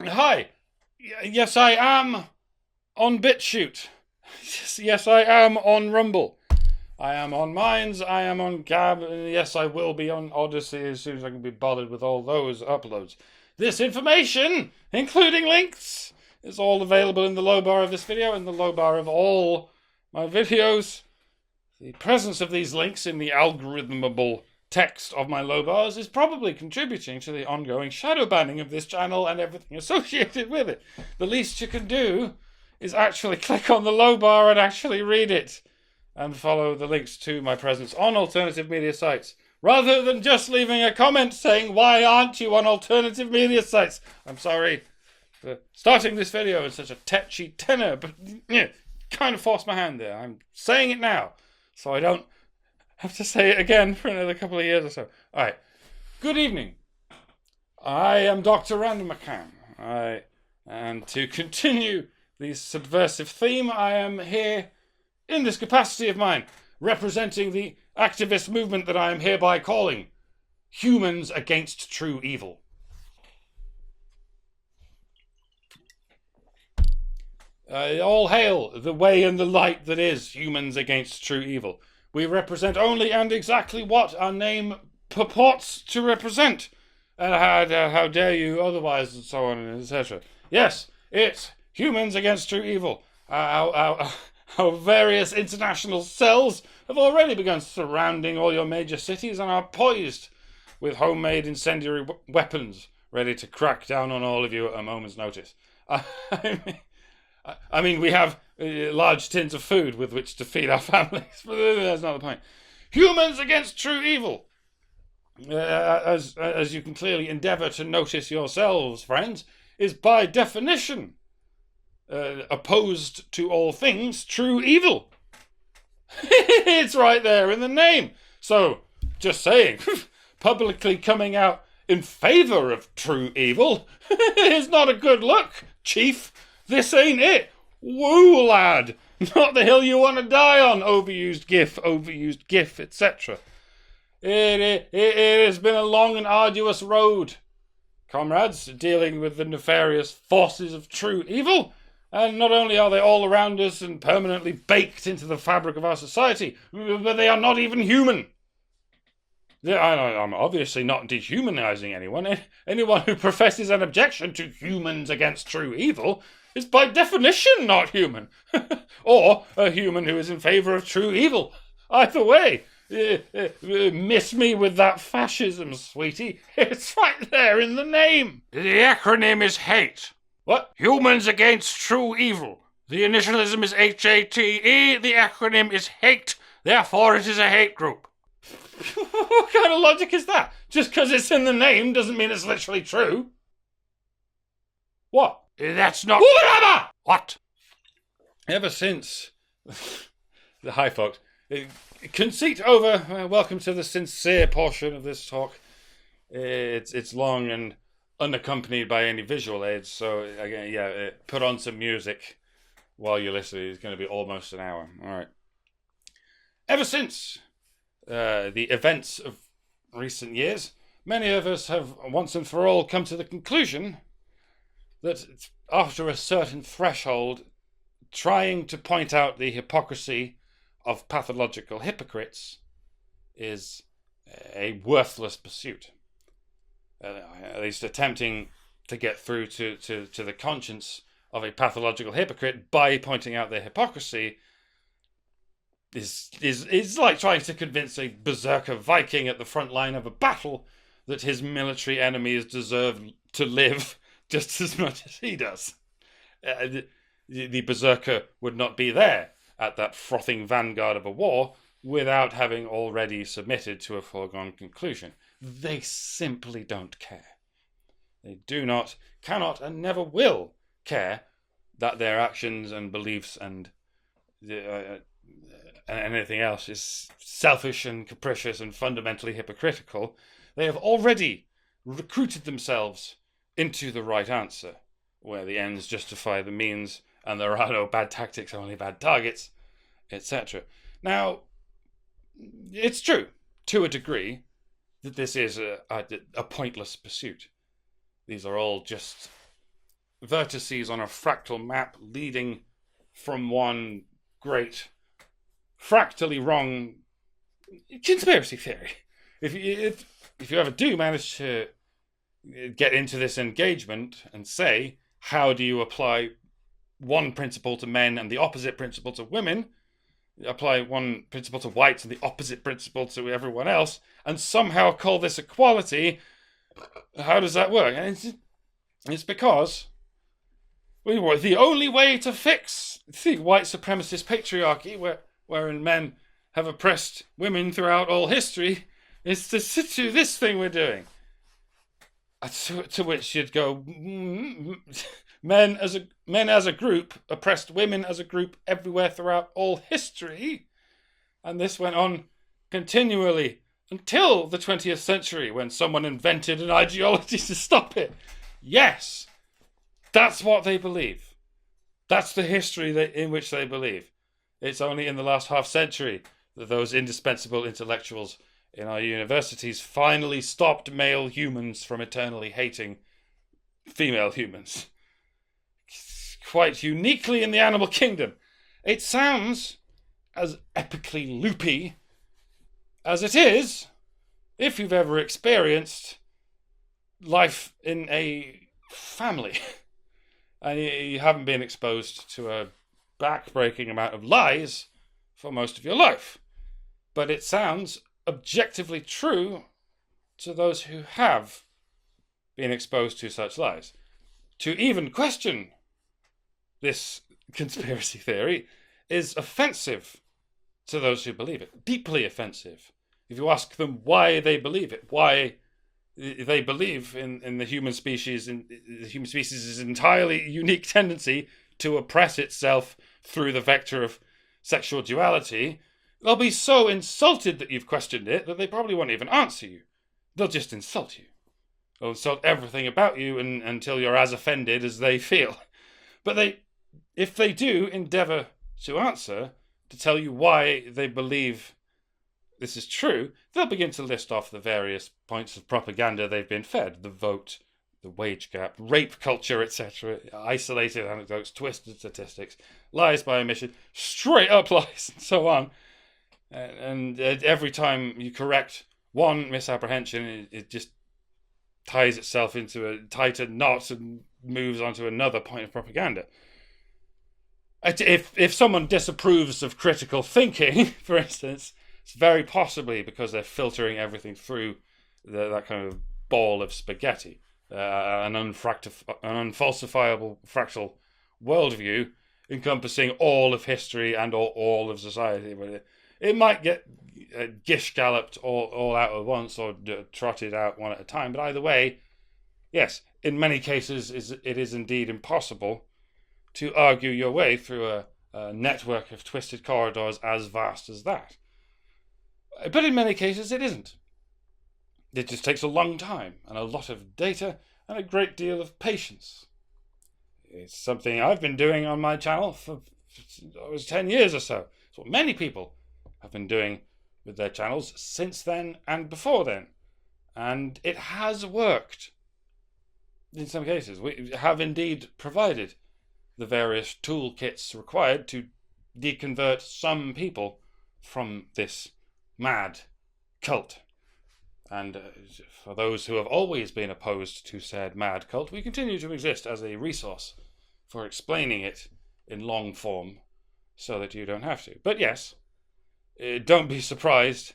Hi. Yes, I am on BitChute. Yes, I am on Rumble. I am on Minds. I am on Gab. And yes, I will be on Odyssey as soon as I can be bothered with all those uploads. This information, including links, is all available in the low bar of this video and the low bar of all my videos. The presence of these links in the algorithmable text of my low bars is probably contributing to the ongoing shadow banning of this channel and everything associated with it. The least you can do is actually click on the low bar and actually read it and follow the links to my presence on alternative media sites, rather than just leaving a comment saying, why aren't you on alternative media sites? I'm sorry for starting this video in such a tetchy tenor, but kind of forced my hand there. I'm saying it now, so I don't have to say it again for another couple of years or so. Alright. Good evening. I am Dr. Random McCann. And to continue the subversive theme, I am here in this capacity of mine, representing the activist movement that I am hereby calling Humans Against True Evil. All hail the way and the light that is Humans Against True Evil. We represent only and exactly what our name purports to represent. And how dare you otherwise, and so on, and etc. Yes, it's Humans Against True Evil. Our various international cells have already begun surrounding all your major cities and are poised with homemade incendiary weapons, ready to crack down on all of you at a moment's notice. I mean, we have large tins of food with which to feed our families, but that's not the point. Humans against true evil. As you can clearly endeavour to notice yourselves, friends, is by definition opposed to all things true evil. It's right there in the name. So, just saying, publicly coming out in favour of true evil is not a good look, Chief. This ain't it. Woo, lad. Not the hill you want to die on. Overused gif, etc. It has been a long and arduous road, comrades, dealing with the nefarious forces of true evil. And not only are they all around us and permanently baked into the fabric of our society, but they are not even human. I'm obviously not dehumanizing anyone. Anyone who professes an objection to humans against true evil is by definition not human. Or a human who is in favour of true evil. Either way, miss me with that fascism, sweetie. It's right there in the name. The acronym is HATE. What? Humans Against True Evil. The initialism is HATE. The acronym is HATE. Therefore, it is a hate group. What kind of logic is that? Just because it's in the name doesn't mean it's literally true. What? That's not... Whatever! What? Ever since... Hi, folks. Conceit over. Welcome to the sincere portion of this talk. It's long and unaccompanied by any visual aids, so again, put on some music while you're listening. It's going to be almost an hour. All right. Ever since the events of recent years, many of us have once and for all come to the conclusion that after a certain threshold, trying to point out the hypocrisy of pathological hypocrites is a worthless pursuit. At least attempting to get through to the conscience of a pathological hypocrite by pointing out their hypocrisy is like trying to convince a berserker Viking at the front line of a battle that his military enemies deserve to live just as much as he does. The berserker would not be there at that frothing vanguard of a war without having already submitted to a foregone conclusion. They simply don't care. They do not, cannot, and never will care that their actions and beliefs and anything else is selfish and capricious and fundamentally hypocritical. They have already recruited themselves into the right answer, where the ends justify the means and there are no bad tactics, only bad targets, etc. Now, it's true, to a degree, that this is a pointless pursuit. These are all just vertices on a fractal map leading from one great fractally wrong conspiracy theory. If you ever do manage to get into this engagement and say, how do you apply one principle to men and the opposite principle to women, apply one principle to whites and the opposite principle to everyone else, and somehow call this equality, how does that work? And it's because the only way to fix the white supremacist patriarchy, wherein men have oppressed women throughout all history, is to do this thing we're doing. To which you'd go, men as a group oppressed women as a group everywhere throughout all history, and this went on continually until the 20th century, when someone invented an ideology to stop it. Yes, that's what they believe. That's the history in which they believe. It's only in the last half century that those indispensable intellectuals in our universities finally stopped male humans from eternally hating female humans. Quite uniquely in the animal kingdom. It sounds as epically loopy as it is if you've ever experienced life in a family and you haven't been exposed to a back-breaking amount of lies for most of your life. But it sounds objectively true to those who have been exposed to such lies. To even question this conspiracy theory is offensive to those who believe it. Deeply offensive. If you ask them why they believe it, why they believe in the human species, and the human species' entirely unique tendency to oppress itself through the vector of sexual duality, they'll be so insulted that you've questioned it that they probably won't even answer you. They'll just insult you. They'll insult everything about you until you're as offended as they feel. But if they do endeavour to answer, to tell you why they believe this is true, they'll begin to list off the various points of propaganda they've been fed. The vote, the wage gap, rape culture, etc. Isolated anecdotes, twisted statistics, lies by omission, straight up lies, and so on. And every time you correct one misapprehension, it just ties itself into a tighter knot and moves on to another point of propaganda. If someone disapproves of critical thinking, for instance, it's very possibly because they're filtering everything through that kind of ball of spaghetti, an unfalsifiable fractal worldview encompassing all of history and all of society. It might get gish-galloped all out at once or trotted out one at a time, but either way, yes, in many cases it is indeed impossible to argue your way through a network of twisted corridors as vast as that. But in many cases it isn't. It just takes a long time and a lot of data and a great deal of patience. It's something I've been doing on my channel for 10 years or so. It's what many people have been doing with their channels since then and before then. And it has worked. In some cases, we have indeed provided the various toolkits required to deconvert some people from this mad cult. And for those who have always been opposed to said mad cult, we continue to exist as a resource for explaining it in long form so that you don't have to. But yes, don't be surprised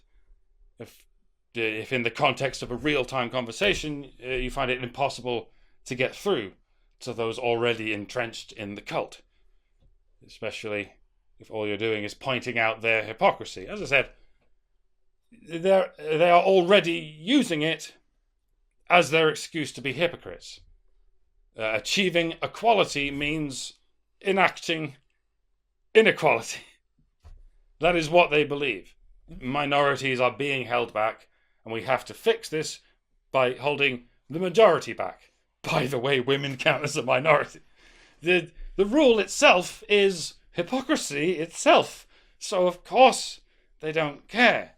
if in the context of a real-time conversation you find it impossible to get through to those already entrenched in the cult, especially if all you're doing is pointing out their hypocrisy. As I said, they are already using it as their excuse to be hypocrites. Achieving equality means enacting inequality. That is what they believe. Minorities are being held back, and we have to fix this by holding the majority back. By the way, women count as a minority. The rule itself is hypocrisy itself, so of course they don't care.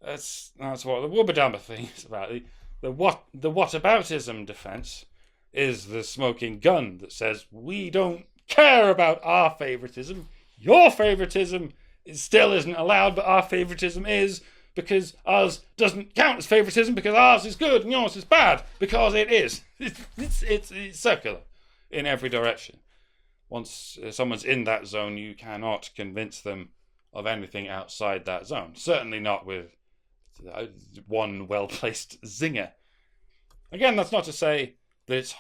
That's what the Wubadamba thing is about. The whataboutism defense is the smoking gun that says, we don't care about our favoritism. Your favoritism still isn't allowed, but our favoritism is, because ours doesn't count as favoritism, because ours is good and yours is bad, because it is. It's circular in every direction. Once someone's in that zone, you cannot convince them of anything outside that zone. Certainly not with one well-placed zinger. Again, that's not to say that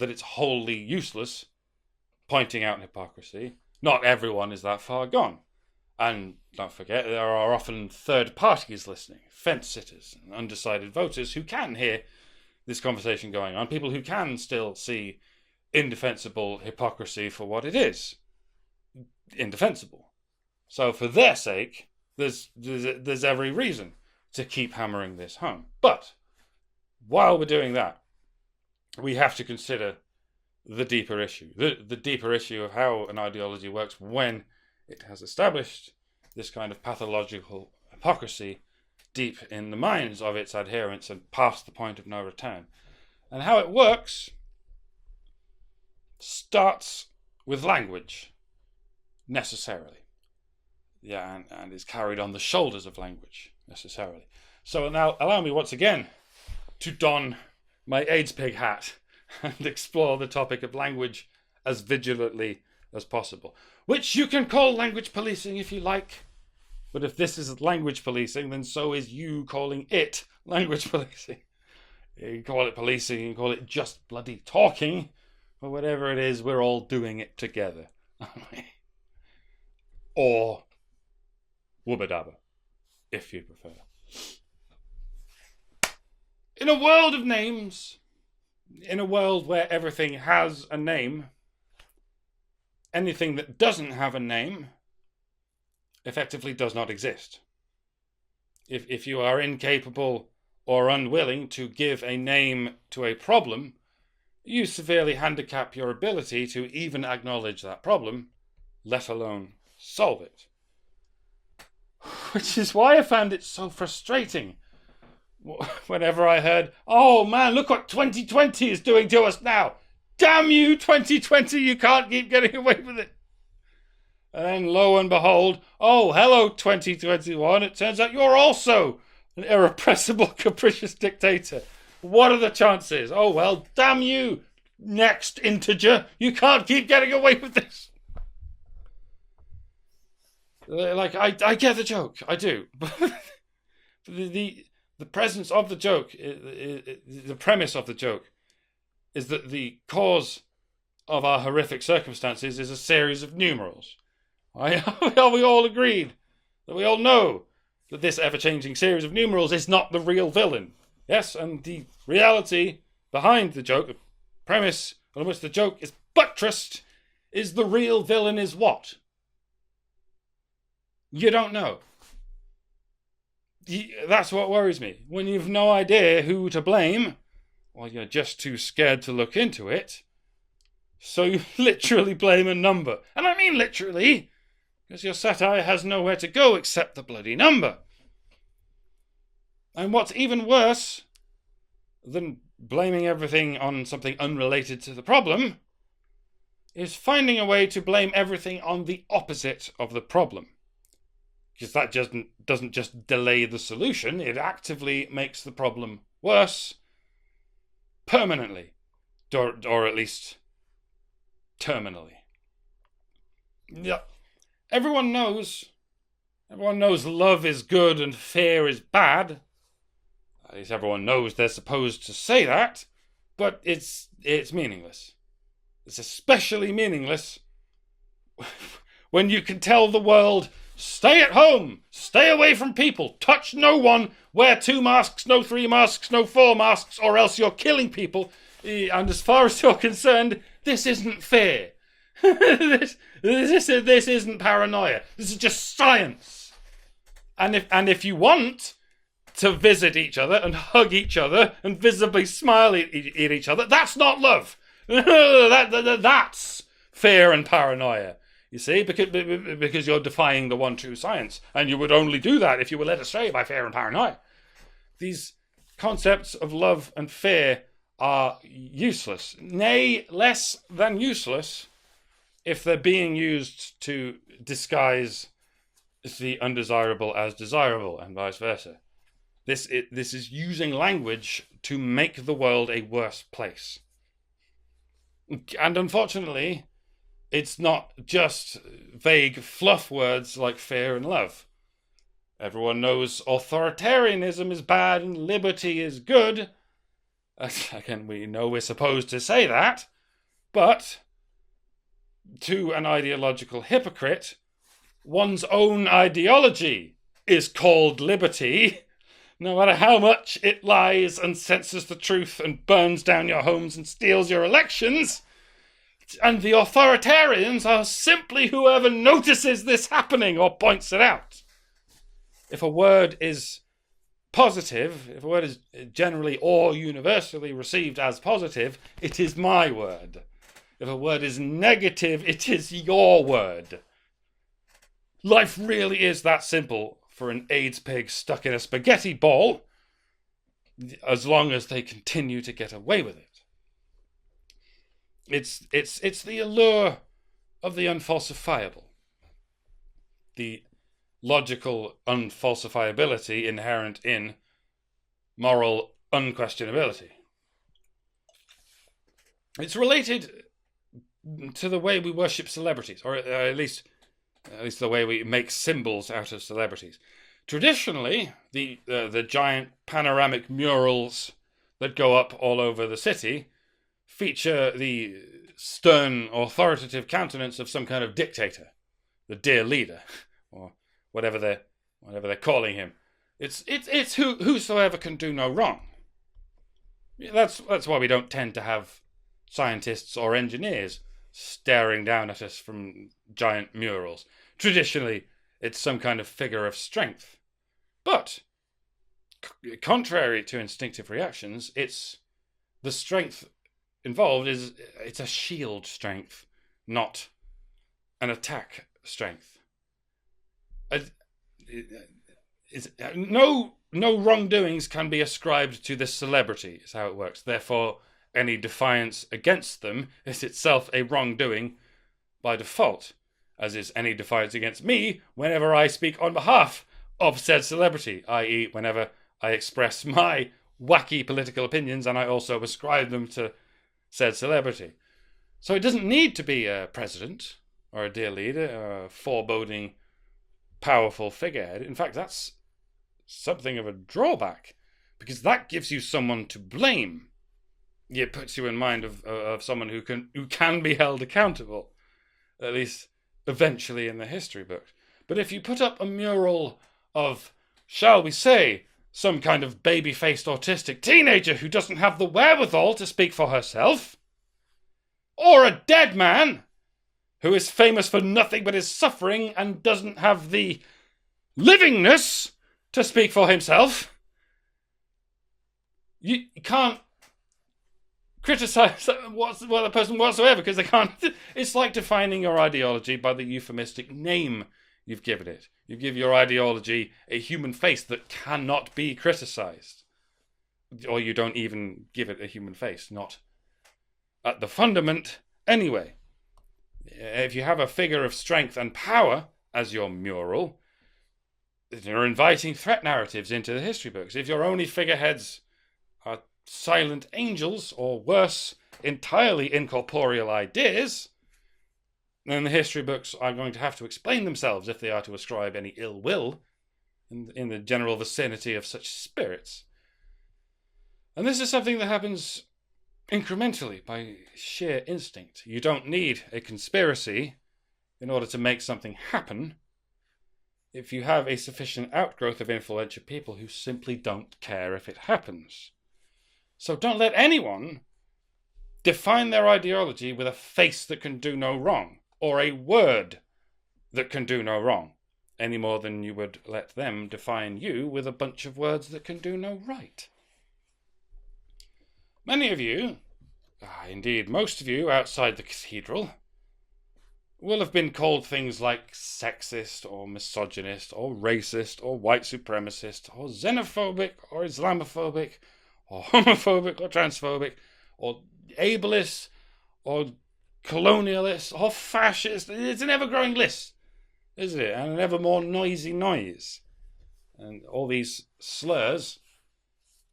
it's wholly useless pointing out hypocrisy. Not everyone is that far gone. And don't forget, there are often third parties listening, fence sitters and undecided voters who can hear this conversation going on, people who can still see indefensible hypocrisy for what it is. Indefensible. So for their sake, there's every reason to keep hammering this home. But while we're doing that, we have to consider the deeper issue. The deeper issue of how an ideology works when it has established this kind of pathological hypocrisy deep in the minds of its adherents and past the point of no return. And how it works starts with language, necessarily. Yeah, and is carried on the shoulders of language, necessarily. So now allow me once again to don my AIDS pig hat and explore the topic of language as vigilantly as possible. Which you can call language policing if you like. But if this is language policing, then so is you calling it language policing. You can call it policing, you can call it just bloody talking, or whatever it is, we're all doing it together. Or wubba dabba, if you prefer. In a world of names, in a world where everything has a name, anything that doesn't have a name effectively does not exist. If you are incapable or unwilling to give a name to a problem, you severely handicap your ability to even acknowledge that problem, let alone solve it. Which is why I found it so frustrating whenever I heard, oh man, look what 2020 is doing to us now. Damn you, 2020, you can't keep getting away with it. And then lo and behold, oh, hello, 2021, it turns out you're also an irrepressible, capricious dictator. What are the chances? Oh, well, damn you, next integer, you can't keep getting away with this. Like, I get the joke, I do. The presence of the joke, the premise of the joke, is that the cause of our horrific circumstances is a series of numerals. Are we all agreed? That we all know that this ever-changing series of numerals is not the real villain? Yes, and the reality behind the joke, the premise on which the joke is buttressed, is the real villain is what? You don't know. That's what worries me. When you've no idea who to blame, well, you're just too scared to look into it. So you literally blame a number. And I mean literally, because your satire has nowhere to go except the bloody number. And what's even worse than blaming everything on something unrelated to the problem is finding a way to blame everything on the opposite of the problem. Because that just doesn't just delay the solution, it actively makes the problem worse permanently, or at least terminally. Yeah, everyone knows love is good and fear is bad. At least everyone knows they're supposed to say that, but it's meaningless. It's especially meaningless when you can tell the world, stay at home, stay away from people, touch no one, wear 2 masks, no 3 masks, no 4 masks, or else you're killing people. And as far as you're concerned, this isn't fair. this isn't paranoia. This is just science. And if you want to visit each other and hug each other and visibly smile at each other, that's not love. That's fear and paranoia. You see, because you're defying the one true science, and you would only do that if you were led astray by fear and paranoia. These concepts of love and fear are useless. Nay, less than useless if they're being used to disguise the undesirable as desirable, and vice versa. This is using language to make the world a worse place. And unfortunately, it's not just vague fluff words like fear and love. Everyone knows authoritarianism is bad and liberty is good. Again, we know we're supposed to say that, but to an ideological hypocrite, one's own ideology is called liberty, no matter how much it lies and censors the truth and burns down your homes and steals your elections. And the authoritarians are simply whoever notices this happening or points it out. If a word is positive, if a word is generally or universally received as positive, it is my word. If a word is negative, it is your word. Life really is that simple for an AIDS pig stuck in a spaghetti ball, as long as they continue to get away with it. It's the allure of the unfalsifiable. The logical unfalsifiability inherent in moral unquestionability. It's related to the way we worship celebrities, or at least the way we make symbols out of celebrities. Traditionally, the giant panoramic murals that go up all over the city feature the stern, authoritative countenance of some kind of dictator, the dear leader, or whatever they're calling him. It's whosoever can do no wrong. That's why we don't tend to have scientists or engineers staring down at us from giant murals. Traditionally, it's some kind of figure of strength. But, contrary to instinctive reactions, it's the strength involved it's a shield strength, not an attack strength. No wrongdoings can be ascribed to this celebrity, is how it works. Therefore, any defiance against them is itself a wrongdoing by default, as is any defiance against me whenever I speak on behalf of said celebrity, i.e. whenever I express my wacky political opinions and I also ascribe them to said celebrity. So it doesn't need to be a president or a dear leader or a foreboding, powerful figurehead. In fact, that's something of a drawback, because that gives you someone to blame. It puts you in mind of someone who can be held accountable, at least eventually in the history books. But if you put up a mural of, shall we say, some kind of baby-faced autistic teenager who doesn't have the wherewithal to speak for herself, or a dead man who is famous for nothing but his suffering and doesn't have the livingness to speak for himself, you can't criticize the person whatsoever, because they can't. It's like defining your ideology by the euphemistic name you've given it. You give your ideology a human face that cannot be criticized. Or you don't even give it a human face, not at the fundament anyway. If you have a figure of strength and power as your mural, you're inviting threat narratives into the history books. If your only figureheads are silent angels, or worse, entirely incorporeal ideas, then the history books are going to have to explain themselves if they are to ascribe any ill will in the general vicinity of such spirits. And this is something that happens incrementally by sheer instinct. You don't need a conspiracy in order to make something happen if you have a sufficient outgrowth of influential people who simply don't care if it happens. So don't let anyone define their ideology with a face that can do no wrong, or a word that can do no wrong, any more than you would let them define you with a bunch of words that can do no right. Many of you, indeed most of you outside the cathedral, will have been called things like sexist, or misogynist, or racist, or white supremacist, or xenophobic, or Islamophobic, or homophobic, or transphobic, or ableist, or colonialist, or fascist. It's an ever-growing list, isn't it? And an ever more noisy noise. And all these slurs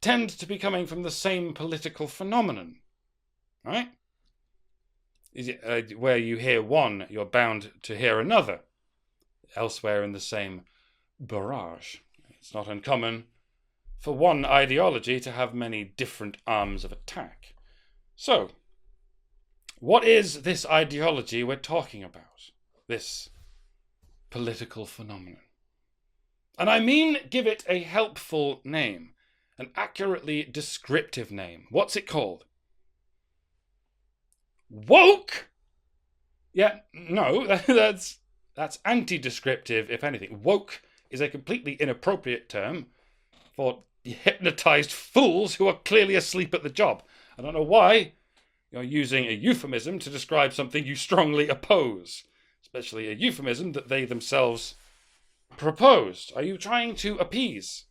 tend to be coming from the same political phenomenon, right? Is it, where you hear one, you're bound to hear another elsewhere in the same barrage. It's not uncommon for one ideology to have many different arms of attack. So, what is this ideology we're talking about? This political phenomenon? And I mean, give it a helpful name, an accurately descriptive name. What's it called? Woke? Yeah, no, that's anti-descriptive, if anything. Woke is a completely inappropriate term for hypnotized fools who are clearly asleep at the job. I don't know why you're using a euphemism to describe something you strongly oppose, especially a euphemism that they themselves proposed. Are you trying to appease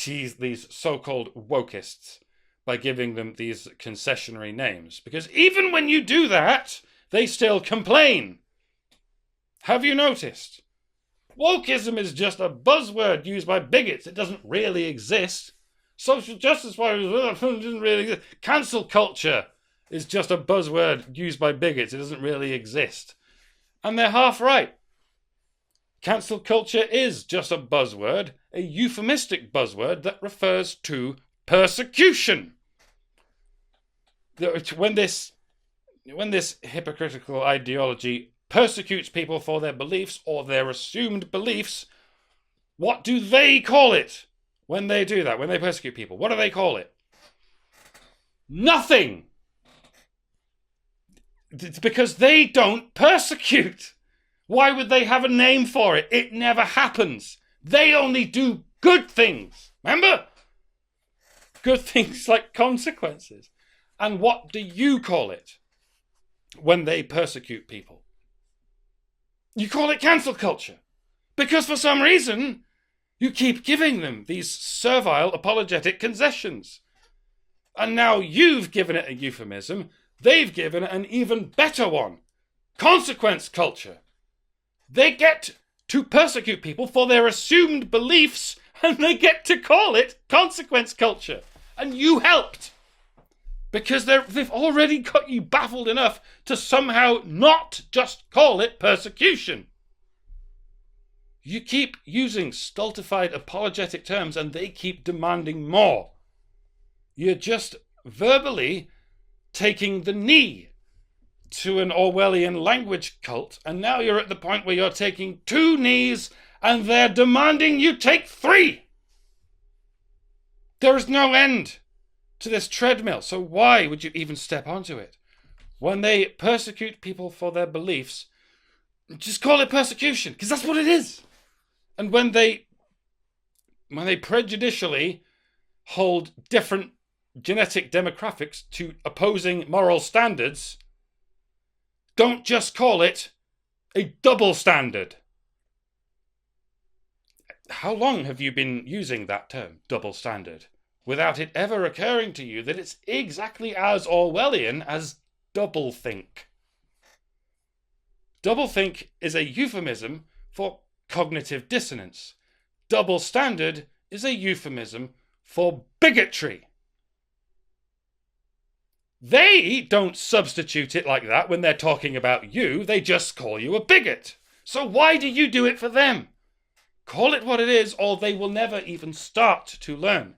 these so-called wokeists by giving them these concessionary names? Because even when you do that, they still complain. Have you noticed? Wokeism is just a buzzword used by bigots. It doesn't really exist. Social justice warriors doesn't really exist. Cancel culture is just a buzzword used by bigots. It doesn't really exist. And they're half right. Cancel culture is just a buzzword, a euphemistic buzzword that refers to persecution. When this hypocritical ideology persecutes people for their beliefs or their assumed beliefs, what do they call it when they do that, when they persecute people? What do they call it? Nothing! It's because they don't persecute. Why would they have a name for it? It never happens. They only do good things. Remember? Good things like consequences. And what do you call it when they persecute people? You call it cancel culture. Because for some reason, you keep giving them these servile apologetic concessions. And now you've given it a euphemism. They've given it an even better one. Consequence culture. They get to persecute people for their assumed beliefs, and they get to call it consequence culture. And you helped. Because they've already got you baffled enough to somehow not just call it persecution. You keep using stultified apologetic terms, and they keep demanding more. You're just verbally taking the knee to an Orwellian language cult, and now you're at the point where you're taking 2 knees and they're demanding you take 3. There is no end to this treadmill, so why would you even step onto it? When they persecute people for their beliefs, just call it persecution, because that's what it is. And when they prejudicially hold different genetic demographics to opposing moral standards, don't just call it a double standard. How long have you been using that term, double standard, without it ever occurring to you that it's exactly as Orwellian as doublethink? Doublethink is a euphemism for cognitive dissonance. Double standard is a euphemism for bigotry. They don't substitute it like that when they're talking about you. They just call you a bigot. So why do you do it for them? Call it what it is, or they will never even start to learn.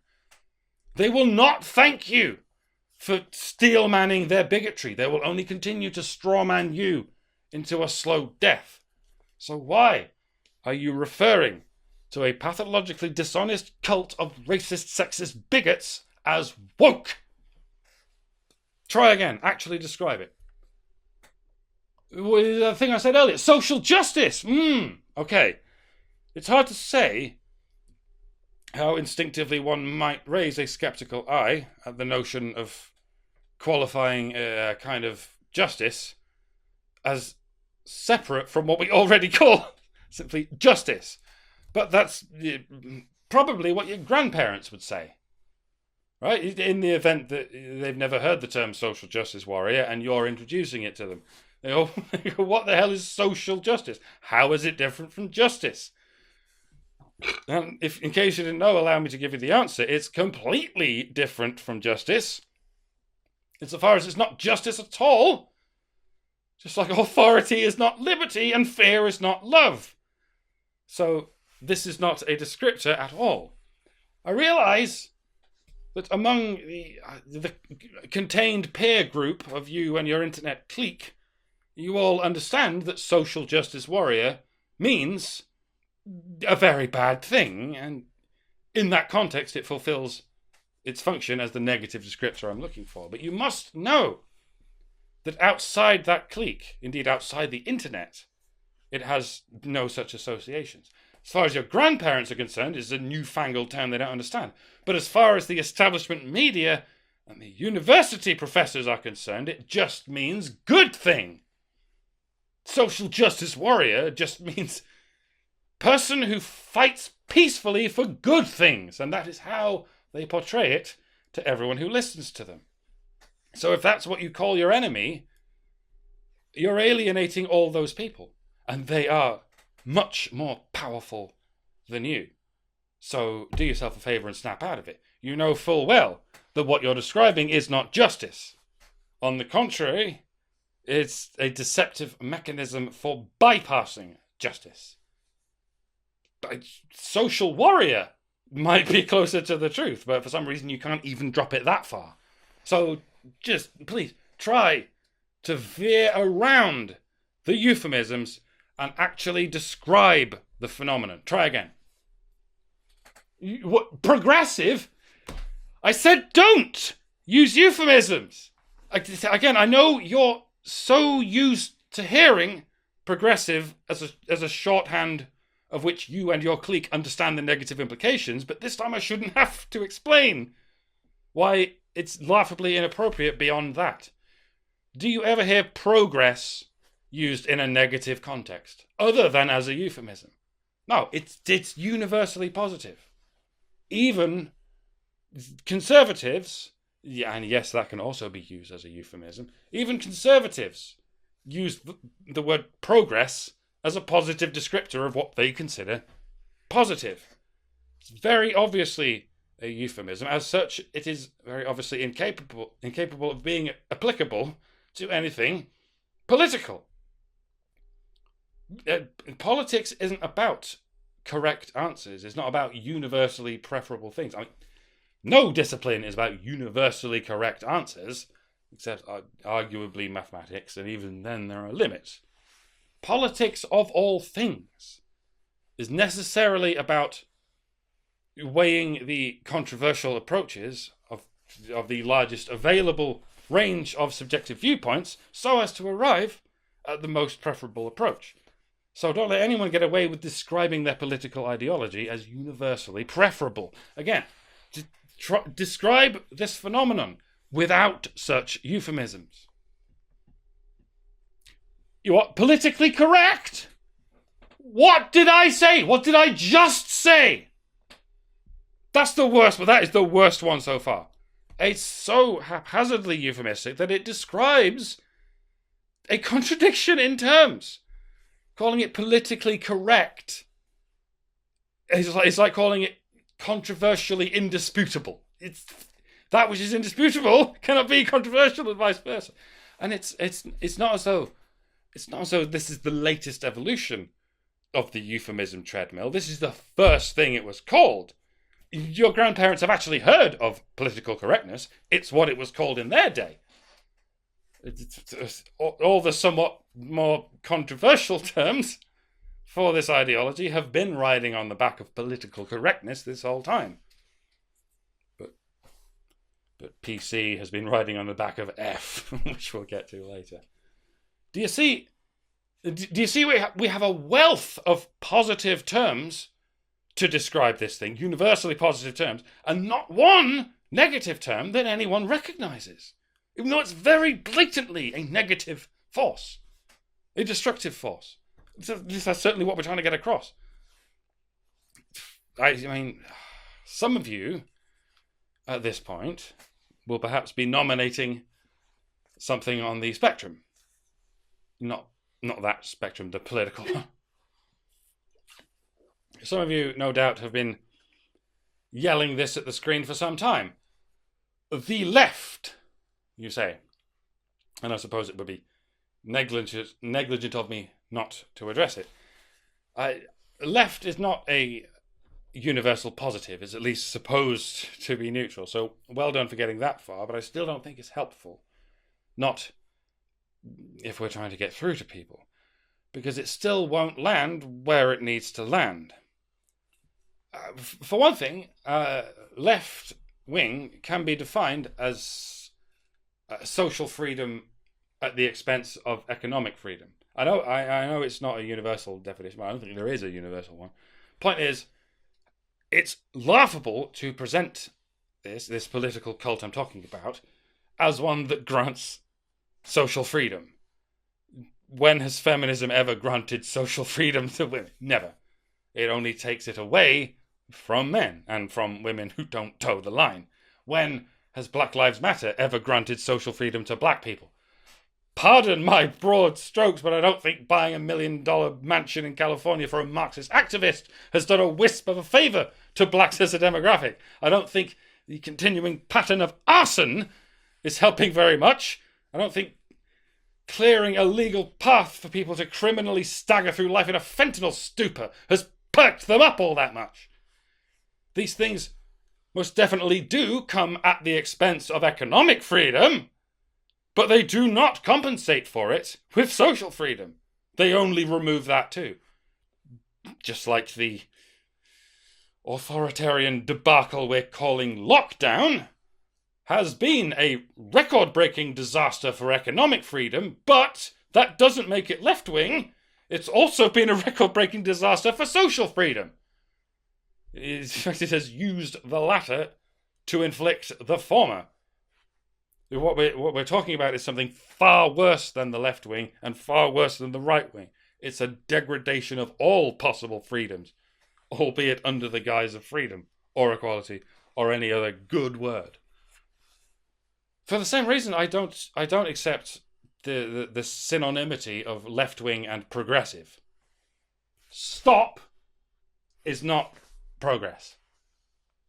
They will not thank you for steel-manning their bigotry. They will only continue to strawman you into a slow death. So why are you referring to a pathologically dishonest cult of racist, sexist bigots as woke? Try again. Actually describe it. The thing I said earlier. Social justice. Okay. It's hard to say how instinctively one might raise a skeptical eye at the notion of qualifying a kind of justice as separate from what we already call simply justice. But that's probably what your grandparents would say. right? In the event that they've never heard the term social justice warrior and you're introducing it to them. They go, what the hell is social justice? How is it different from justice? And if, in case you didn't know, allow me to give you the answer. It's completely different from justice. Insofar as it's not justice at all. Just like authority is not liberty and fear is not love. So this is not a descriptor at all. I realise that among the contained peer group of you and your internet clique, you all understand that social justice warrior means a very bad thing, and in that context it fulfills its function as the negative descriptor I'm looking for. But you must know that outside that clique, indeed outside the internet, it has no such associations. As far as your grandparents are concerned, it's a newfangled term they don't understand. But as far as the establishment media and the university professors are concerned, it just means good thing. Social justice warrior just means person who fights peacefully for good things, and that is how they portray it to everyone who listens to them. So if that's what you call your enemy, you're alienating all those people, and they are much more powerful than you. So do yourself a favour and snap out of it. You know full well that what you're describing is not justice. On the contrary, it's a deceptive mechanism for bypassing justice. Social warrior might be closer to the truth, but for some reason you can't even drop it that far. So just please try to veer around the euphemisms and actually describe the phenomenon. Try again. What, progressive? I said don't use euphemisms. Again, I know you're so used to hearing progressive as a shorthand of which you and your clique understand the negative implications, but this time I shouldn't have to explain why it's laughably inappropriate beyond that. Do you ever hear progress used in a negative context, other than as a euphemism? No, it's universally positive. Even conservatives, yeah, and yes, that can also be used as a euphemism, even conservatives use the word progress as a positive descriptor of what they consider positive. It's very obviously a euphemism. As such, it is very obviously incapable of being applicable to anything political. Politics isn't about correct answers. It's not about universally preferable things. I mean, no discipline is about universally correct answers, except arguably mathematics, and even then there are limits. Politics of all things is necessarily about weighing the controversial approaches of the largest available range of subjective viewpoints so as to arrive at the most preferable approach. So don't let anyone get away with describing their political ideology as universally preferable. Again, describe this phenomenon without such euphemisms. You are politically correct. What did I say? What did I just say? That's the worst, but that is the worst one so far. It's so haphazardly euphemistic that it describes a contradiction in terms. Calling it politically correct is like calling it controversially indisputable. It's that which is indisputable cannot be controversial and vice versa. And it's not as though this is the latest evolution of the euphemism treadmill. This is the first thing it was called. Your grandparents have actually heard of political correctness. It's what it was called in their day. All the somewhat more controversial terms for this ideology have been riding on the back of political correctness this whole time. But PC has been riding on the back of F, which we'll get to later. Do you see we have a wealth of positive terms to describe this thing, universally positive terms, and not one negative term that anyone recognizes, even though it's very blatantly a negative force, a destructive force. That's certainly what we're trying to get across. I mean, some of you at this point, will perhaps be nominating something on the spectrum. Not that spectrum, the political one. Some of you, no doubt, have been yelling this at the screen for some time. The left, you say. And I suppose it would be negligent of me not to address it. Left is not a universal positive. It's at least supposed to be neutral. So well done for getting that far, but I still don't think it's helpful. Not if we're trying to get through to people. Because it still won't land where it needs to land. For one thing, left wing can be defined as social freedom at the expense of economic freedom. I know it's not a universal definition, but I don't think there is a universal one. Point is, it's laughable to present this political cult I'm talking about as one that grants social freedom. When has feminism ever granted social freedom to women? Never. It only takes it away from men and from women who don't toe the line. When has Black Lives Matter ever granted social freedom to black people? Pardon my broad strokes, but I don't think buying $1 million mansion in California for a Marxist activist has done a wisp of a favour to blacks as a demographic. I don't think the continuing pattern of arson is helping very much. I don't think clearing a legal path for people to criminally stagger through life in a fentanyl stupor has perked them up all that much. These things most definitely do come at the expense of economic freedom, but they do not compensate for it with social freedom. They only remove that too. Just like the authoritarian debacle we're calling lockdown has been a record-breaking disaster for economic freedom, but that doesn't make it left-wing. It's also been a record-breaking disaster for social freedom. In fact, it has used the latter to inflict the former. What we're talking about is something far worse than the left wing and far worse than the right wing. It's a degradation of all possible freedoms, albeit under the guise of freedom or equality or any other good word. For the same reason, I don't accept the synonymity of left wing and progressive. Stop is not progress,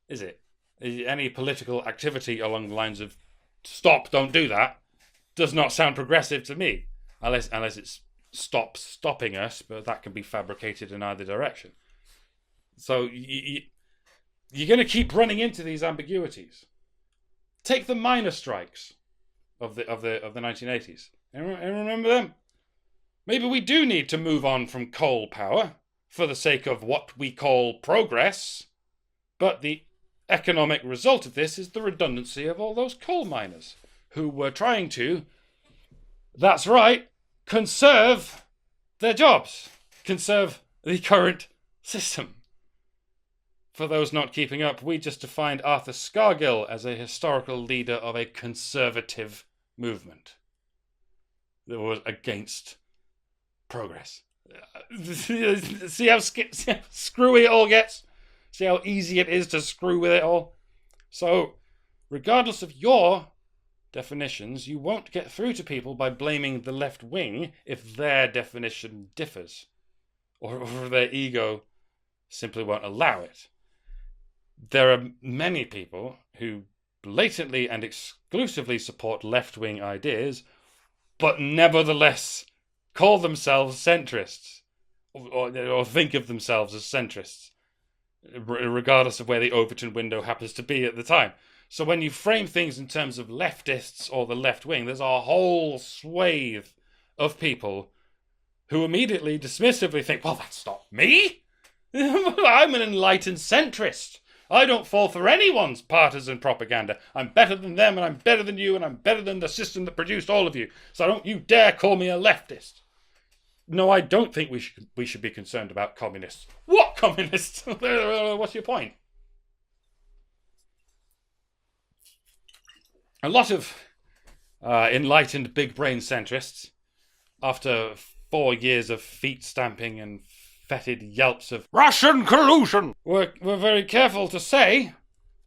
is it? Any political activity along the lines of stop, don't do that, does not sound progressive to me, unless it's stopping us, but that can be fabricated in either direction. So you're going to keep running into these ambiguities. Take the miners' strikes of the 1980s. Anyone remember them? Maybe we do need to move on from coal power for the sake of what we call progress, but the economic result of this is the redundancy of all those coal miners who were trying to, that's right, conserve their jobs, conserve the current system. For those not keeping up, we just defined Arthur Scargill as a historical leader of a conservative movement that was against progress. See how screwy it all gets? See how easy it is to screw with it all? So, regardless of your definitions, you won't get through to people by blaming the left wing if their definition differs, or their ego simply won't allow it. There are many people who blatantly and exclusively support left-wing ideas, but nevertheless call themselves centrists, or think of themselves as centrists, regardless of where the Overton window happens to be at the time. So when you frame things in terms of leftists or the left wing, there's a whole swathe of people who immediately dismissively think, well, that's not me. I'm an enlightened centrist. I don't fall for anyone's partisan propaganda. I'm better than them, and I'm better than you, and I'm better than the system that produced all of you. So don't you dare call me a leftist. No, I don't think we should be concerned about communists. What communists? What's your point? A lot of enlightened big brain centrists, after 4 years of feet stamping and fetid yelps of Russian collusion, were very careful to say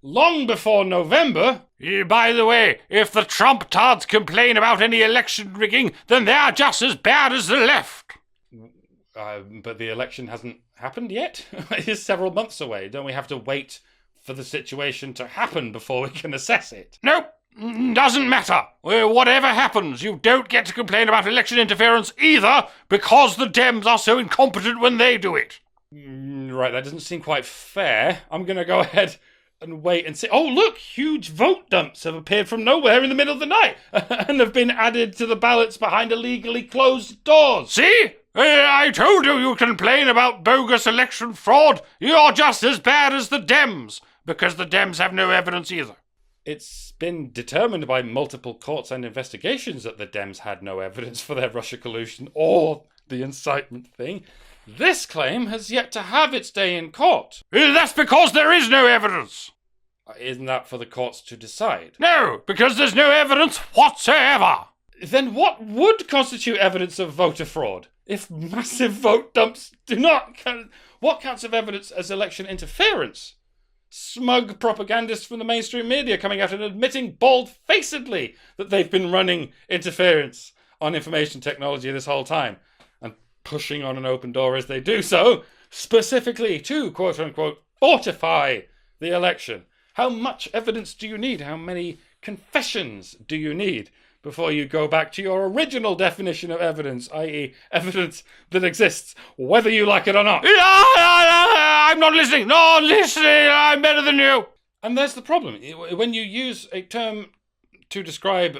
long before November. By the way, if the Trump-tards complain about any election rigging, then they're just as bad as the left. But the election hasn't happened yet. It is several months away. Don't we have to wait for the situation to happen before we can assess it? Nope. Doesn't matter. Whatever happens, you don't get to complain about election interference either, because the Dems are so incompetent when they do it. Right, that doesn't seem quite fair. I'm going to go ahead and wait and see. Oh, look, huge vote dumps have appeared from nowhere in the middle of the night and have been added to the ballots behind illegally closed doors. See? I told you you'd complain about bogus election fraud. You're just as bad as the Dems, because the Dems have no evidence either. It's been determined by multiple courts and investigations that the Dems had no evidence for their Russia collusion or the incitement thing. This claim has yet to have its day in court. That's because there is no evidence. Isn't that for the courts to decide? No, because there's no evidence whatsoever. Then what would constitute evidence of voter fraud? If massive vote dumps do not count, what counts of evidence as election interference? Smug propagandists from the mainstream media coming out and admitting bald-facedly that they've been running interference on information technology this whole time, and pushing on an open door as they do so, specifically to, quote-unquote, fortify the election. How much evidence do you need? How many confessions do you need before you go back to your original definition of evidence, i.e. evidence that exists, whether you like it or not? I'm not listening. Not listening. I'm better than you. And there's the problem. When you use a term to describe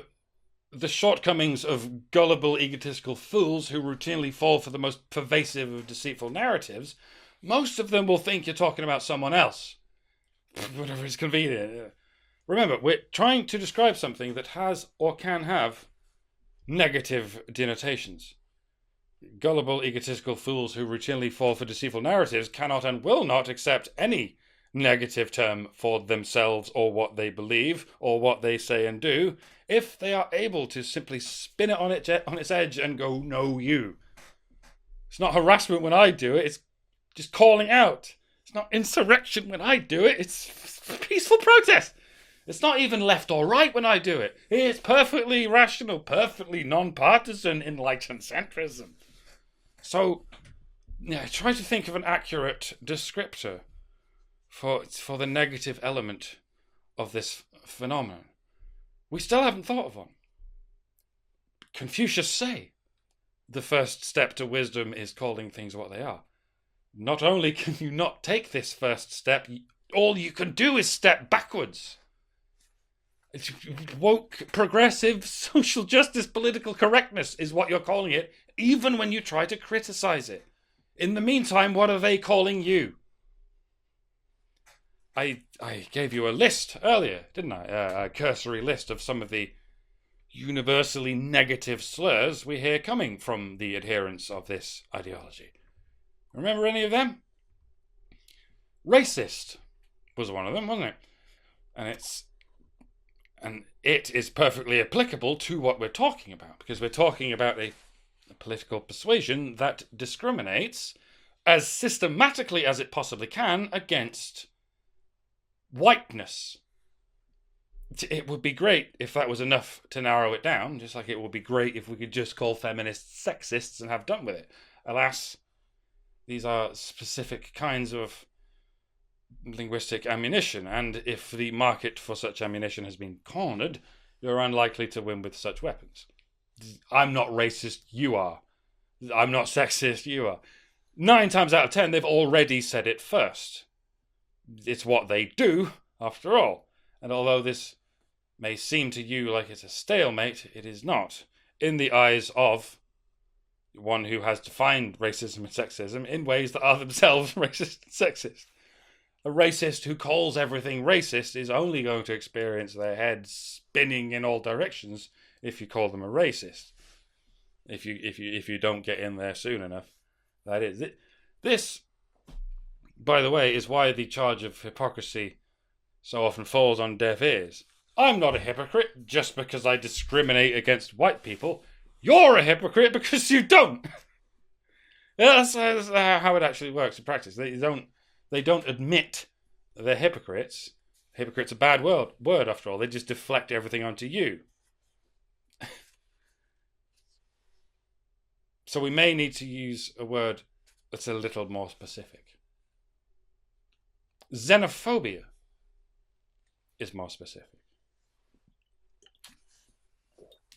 the shortcomings of gullible, egotistical fools who routinely fall for the most pervasive of deceitful narratives, most of them will think you're talking about someone else. Whatever is convenient. Remember, we're trying to describe something that has or can have negative denotations. Gullible, egotistical fools who routinely fall for deceitful narratives cannot and will not accept any negative term for themselves or what they believe or what they say and do if they are able to simply spin it on its edge and go, no, you. It's not harassment when I do it, it's just calling out. It's not insurrection when I do it, it's peaceful protest. It's not even left or right when I do it. It's perfectly rational, perfectly non-partisan, enlightened centrism. So, try to think of an accurate descriptor for the negative element of this phenomenon. We still haven't thought of one. Confucius say, the first step to wisdom is calling things what they are. Not only can you not take this first step, all you can do is step backwards. It's woke, progressive, social justice, political correctness is what you're calling it, even when you try to criticize it. In the meantime, what are they calling you? I gave you a list earlier, didn't I? A cursory list of some of the universally negative slurs we hear coming from the adherents of this ideology. Remember any of them? Racist was one of them, wasn't it? And it is perfectly applicable to what we're talking about, because we're talking about a political persuasion that discriminates as systematically as it possibly can against whiteness. It would be great if that was enough to narrow it down, just like it would be great if we could just call feminists sexists and have done with it. Alas, these are specific kinds of linguistic ammunition, and if the market for such ammunition has been cornered, you're unlikely to win with such weapons. I'm not racist, you are. I'm not sexist, you are. 9 times out of 10, they've already said it first. It's what they do, after all. And although this may seem to you like it's a stalemate, it is not. In the eyes of one who has defined racism and sexism in ways that are themselves racist and sexist. A racist who calls everything racist is only going to experience their head spinning in all directions if you call them a racist. If you don't get in there soon enough. That is it. This, by the way, is why the charge of hypocrisy so often falls on deaf ears. I'm not a hypocrite just because I discriminate against white people. You're a hypocrite because you don't. That's how it actually works in practice. They don't admit they're hypocrites. Hypocrite's a bad word after all. They just deflect everything onto you. So we may need to use a word that's a little more specific. Xenophobia is more specific.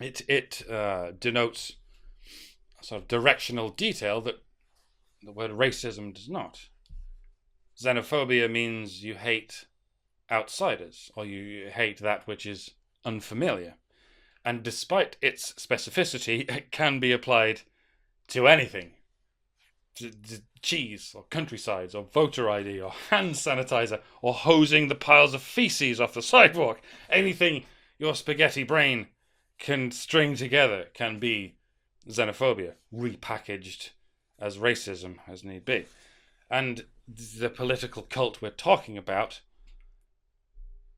It denotes a sort of directional detail that the word racism does not. Xenophobia means you hate outsiders, or you hate that which is unfamiliar. And despite its specificity, it can be applied to anything. To cheese, or countrysides, or voter ID, or hand sanitizer, or hosing the piles of feces off the sidewalk. Anything your spaghetti brain can string together can be xenophobia, repackaged as racism as need be. And the political cult we're talking about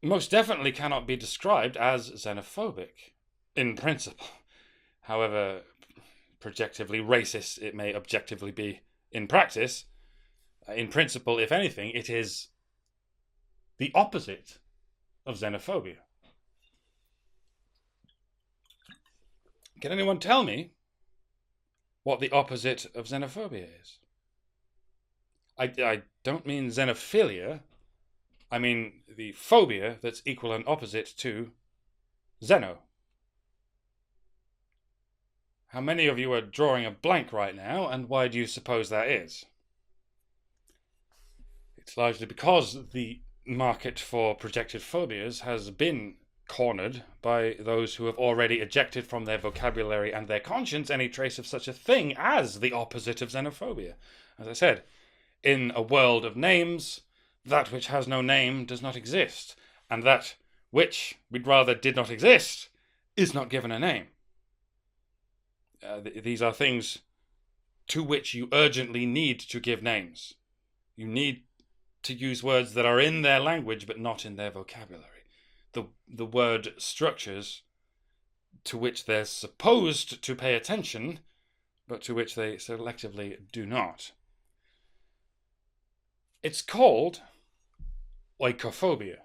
most definitely cannot be described as xenophobic in principle. However projectively racist it may objectively be in practice, in principle, if anything, it is the opposite of xenophobia. Can anyone tell me what the opposite of xenophobia is? I don't mean xenophilia. I mean the phobia that's equal and opposite to xeno. How many of you are drawing a blank right now, and why do you suppose that is? It's largely because the market for projected phobias has been cornered by those who have already ejected from their vocabulary and their conscience any trace of such a thing as the opposite of xenophobia. As I said, in a world of names, that which has no name does not exist, and that which we'd rather did not exist is not given a name. These are things to which you urgently need to give names. You need to use words that are in their language but not in their vocabulary. The word structures to which they're supposed to pay attention, but to which they selectively do not. It's called oikophobia.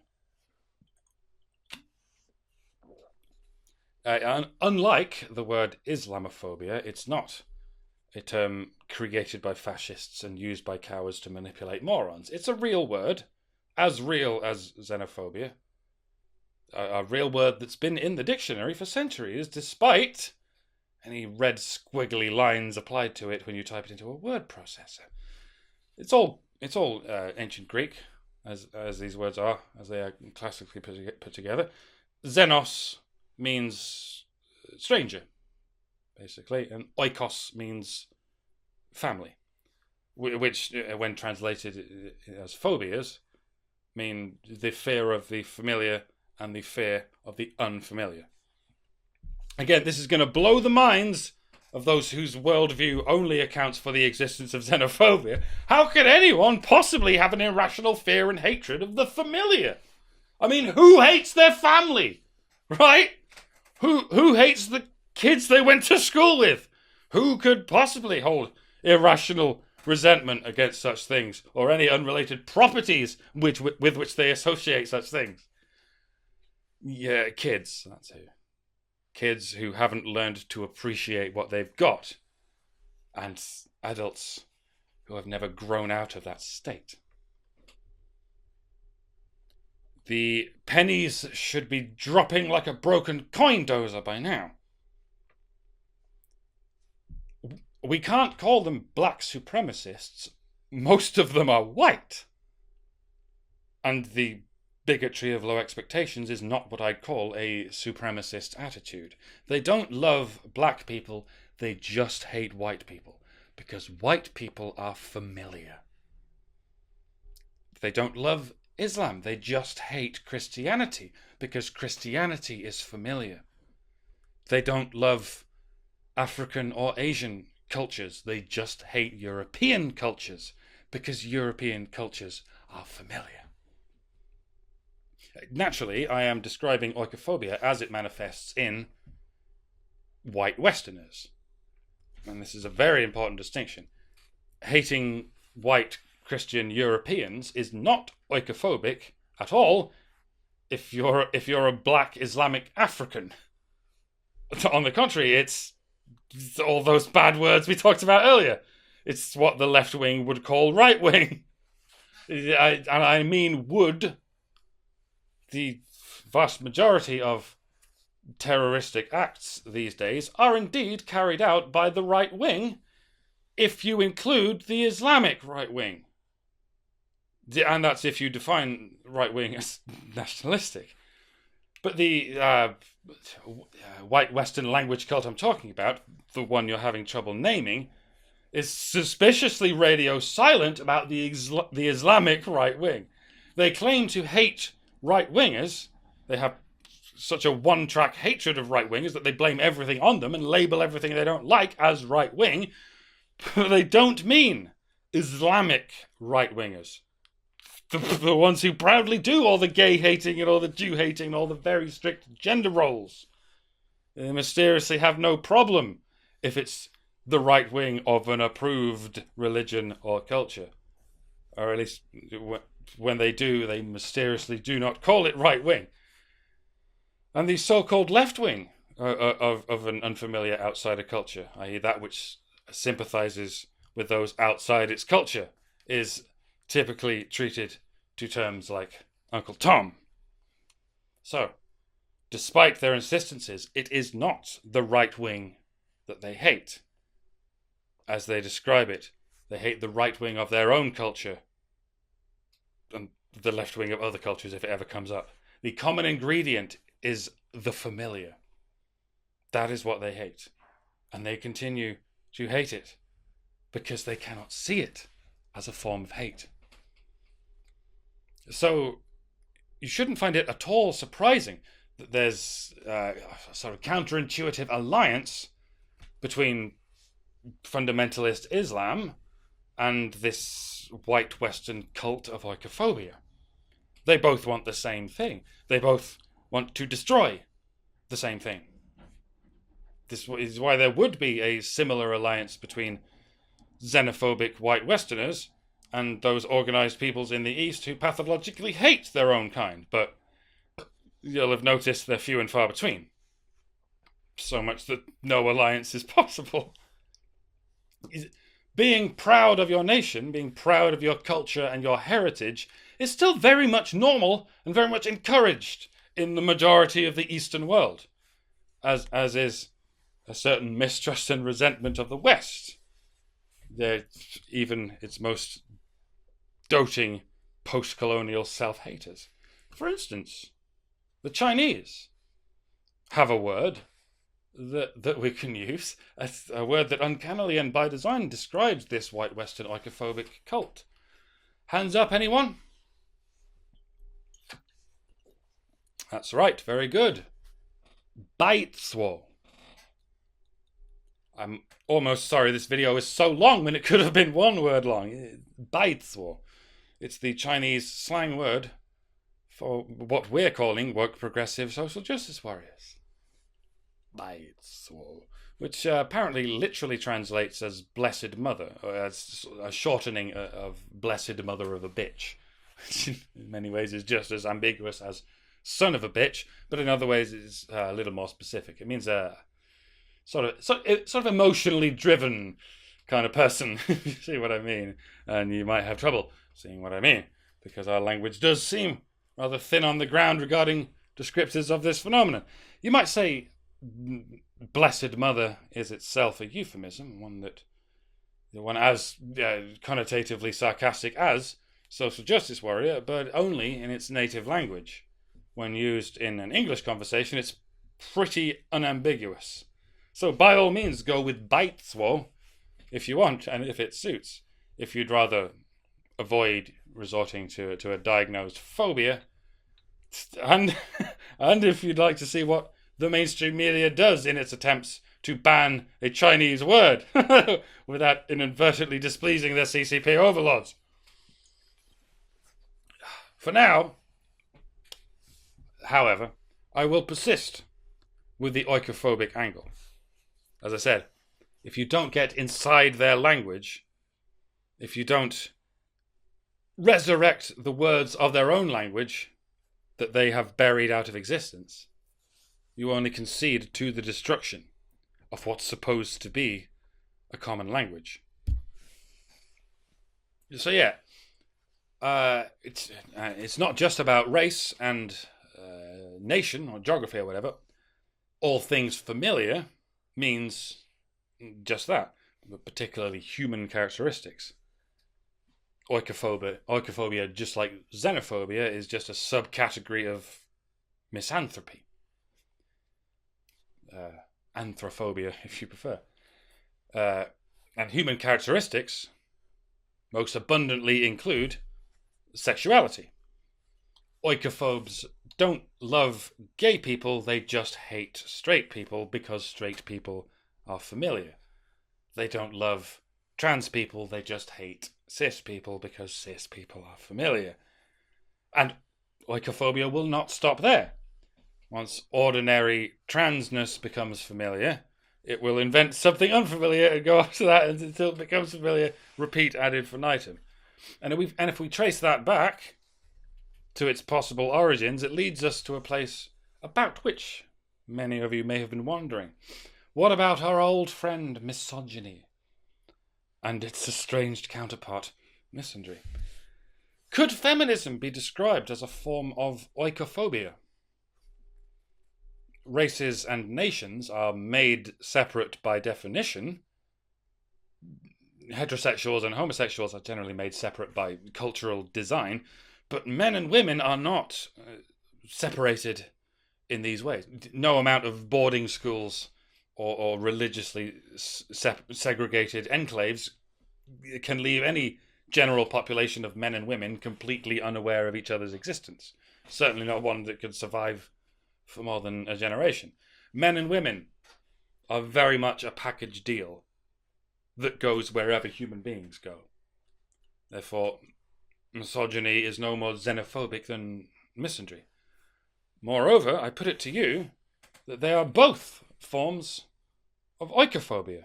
Unlike the word Islamophobia, it's not a term created by fascists and used by cowards to manipulate morons. It's a real word, as real as xenophobia. A real word that's been in the dictionary for centuries, despite any red squiggly lines applied to it when you type it into a word processor. It's all ancient Greek, as these words are, as they are classically put together. Xenos means stranger, basically, and oikos means family, which, when translated as phobias, mean the fear of the familiar and the fear of the unfamiliar. Again, this is going to blow the minds of those whose worldview only accounts for the existence of xenophobia. How could anyone possibly have an irrational fear and hatred of the familiar? I mean, who hates their family, right? Who hates the kids they went to school with? Who could possibly hold irrational resentment against such things, or any unrelated properties with which they associate such things? Yeah, kids, that's who. Kids who haven't learned to appreciate what they've got, and adults who have never grown out of that state. The pennies should be dropping like a broken coin dozer by now. We can't call them black supremacists. Most of them are white. And the bigotry of low expectations is not what I'd call a supremacist attitude. They don't love black people, they just hate white people, because white people are familiar. They don't love Islam, they just hate Christianity, because Christianity is familiar. They don't love African or Asian cultures, they just hate European cultures, because European cultures are familiar. Naturally, I am describing oikophobia as it manifests in white Westerners. And this is a very important distinction. Hating white Christian Europeans is not oikophobic at all if you're a black Islamic African. On the contrary, it's all those bad words we talked about earlier. It's what the left wing would call right wing. I mean would. The vast majority of terroristic acts these days are indeed carried out by the right wing, if you include the Islamic right wing. And that's if you define right wing as nationalistic. But the white Western language cult I'm talking about, the one you're having trouble naming, is suspiciously radio silent about the Islamic right wing. They claim to hate right wingers. They have such a one-track hatred of right wingers that they blame everything on them and label everything they don't like as right wing. But they don't mean Islamic right wingers. The ones who proudly do all the gay hating and all the Jew hating and all the very strict gender roles. They mysteriously have no problem if it's the right wing of an approved religion or culture. Or at least when they do, they mysteriously do not call it right wing. And the so-called left wing of an unfamiliar outsider culture, i.e. that which sympathizes with those outside its culture, is typically treated to terms like Uncle Tom. So, despite their insistences, it is not the right wing that they hate. As they describe it, they hate the right wing of their own culture and the left wing of other cultures if it ever comes up. The common ingredient is the familiar. That is what they hate. And they continue to hate it because they cannot see it as a form of hate. So you shouldn't find it at all surprising that there's a sort of counterintuitive alliance between fundamentalist Islam and this white Western cult of oikophobia. They both want the same thing. They both want to destroy the same thing. This is why there would be a similar alliance between xenophobic white Westerners and those organized peoples in the East who pathologically hate their own kind, but you'll have noticed they're few and far between. So much that no alliance is possible. Being proud of your nation, being proud of your culture and your heritage is still very much normal and very much encouraged in the majority of the Eastern world, as is a certain mistrust and resentment of the West. Even its most doting post-colonial self-haters. For instance, the Chinese have a word that we can use, a word that uncannily and by design describes this white Western oikophobic cult. Hands up, anyone? That's right, very good. Baitsuo. I'm almost sorry this video is so long when it could have been one word long. Baitsuo. It's the Chinese slang word for what we're calling woke progressive social justice warriors. Baitsuo. Which apparently literally translates as blessed mother, or as a shortening of blessed mother of a bitch. Which in many ways is just as ambiguous as son of a bitch, but in other ways is a little more specific. It means a sort of emotionally driven kind of person, if you see what I mean. And you might have trouble seeing what I mean, because our language does seem rather thin on the ground regarding descriptors of this phenomenon. You might say blessed mother is itself a euphemism, one as connotatively sarcastic as social justice warrior, but only in its native language. When used in an English conversation, it's pretty unambiguous. So by all means, go with baitsuo if you want, and if it suits. If you'd rather avoid resorting to a diagnosed phobia, and if you'd like to see what the mainstream media does in its attempts to ban a Chinese word without inadvertently displeasing their CCP overlords. For now, however, I will persist with the oikophobic angle. As I said, if you don't get inside their language, if you don't resurrect the words of their own language, that they have buried out of existence, you only concede to the destruction of what's supposed to be a common language. So yeah, it's not just about race and nation or geography or whatever. All things familiar means just that, but particularly human characteristics. Oikophobia, just like xenophobia, is just a subcategory of misanthropy. Anthrophobia, if you prefer. And human characteristics most abundantly include sexuality. Oikophobes don't love gay people, they just hate straight people because straight people are familiar. They don't love trans people, they just hate cis people because cis people are familiar. And oikophobia will not stop there. Once ordinary transness becomes familiar, it will invent something unfamiliar and go after that until it becomes familiar, repeat ad infinitum. And if we trace that back to its possible origins, it leads us to a place about which many of you may have been wondering. What about our old friend misogyny and its estranged counterpart, misandry? Could feminism be described as a form of oikophobia? Races and nations are made separate by definition. Heterosexuals and homosexuals are generally made separate by cultural design, but men and women are not separated in these ways. No amount of boarding schools or religiously segregated enclaves can leave any general population of men and women completely unaware of each other's existence. Certainly not one that could survive for more than a generation. Men and women are very much a package deal that goes wherever human beings go. Therefore, misogyny is no more xenophobic than misandry. Moreover, I put it to you that they are both forms of oikophobia.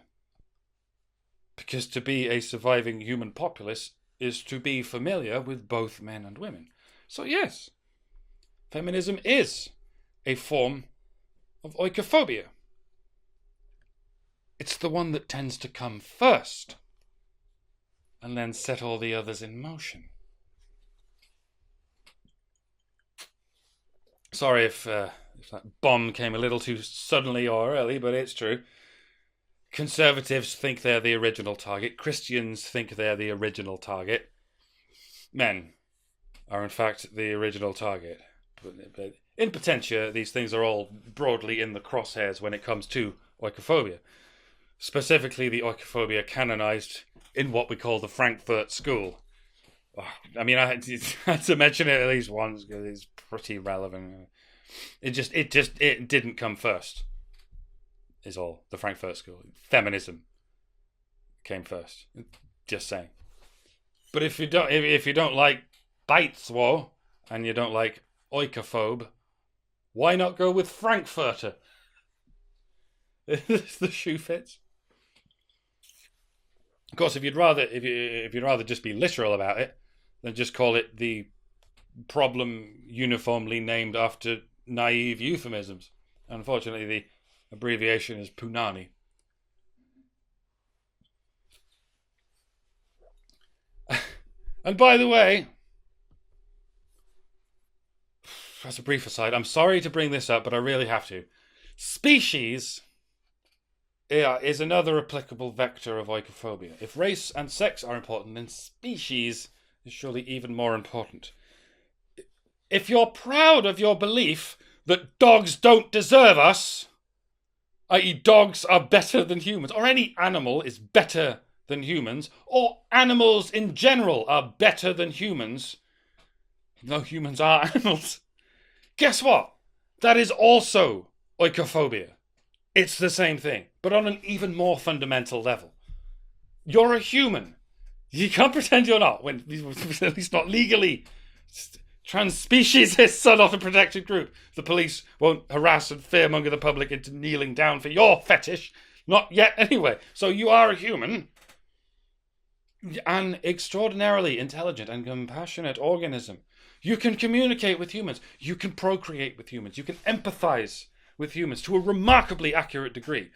Because to be a surviving human populace is to be familiar with both men and women. So yes, feminism is a form of oikophobia. It's the one that tends to come first and then set all the others in motion. Sorry if that bomb came a little too suddenly or early, but it's true. Conservatives think they're the original target. Christians think they're the original target. Men are in fact the original target. But in potentia, these things are all broadly in the crosshairs when it comes to oikophobia. Specifically, the oikophobia canonized in what we call the Frankfurt School. I mean, I had to mention it at least once because it's pretty relevant. It didn't come first, is all. The Frankfurt School. Feminism came first. Just saying. But if you don't like Beizwo and you don't like oikophobe, why not go with Frankfurter? The shoe fits. Of course, if you'd rather just be literal about it, then just call it the problem uniformly named after naive euphemisms. Unfortunately, the abbreviation is punani. And by the way, as a brief aside, I'm sorry to bring this up, but I really have to. Species is another applicable vector of oikophobia. If race and sex are important, then species is surely even more important. If you're proud of your belief that dogs don't deserve us, i.e. dogs are better than humans, or any animal is better than humans, or animals in general are better than humans, even though humans are animals, guess what? That is also oikophobia. It's the same thing, but on an even more fundamental level. You're a human. You can't pretend you're not, when at least not legally. Trans speciesists are not a protected group. The police won't harass and fearmonger the public into kneeling down for your fetish. Not yet, anyway. So you are a human. An extraordinarily intelligent and compassionate organism. You can communicate with humans. You can procreate with humans. You can empathize with humans to a remarkably accurate degree.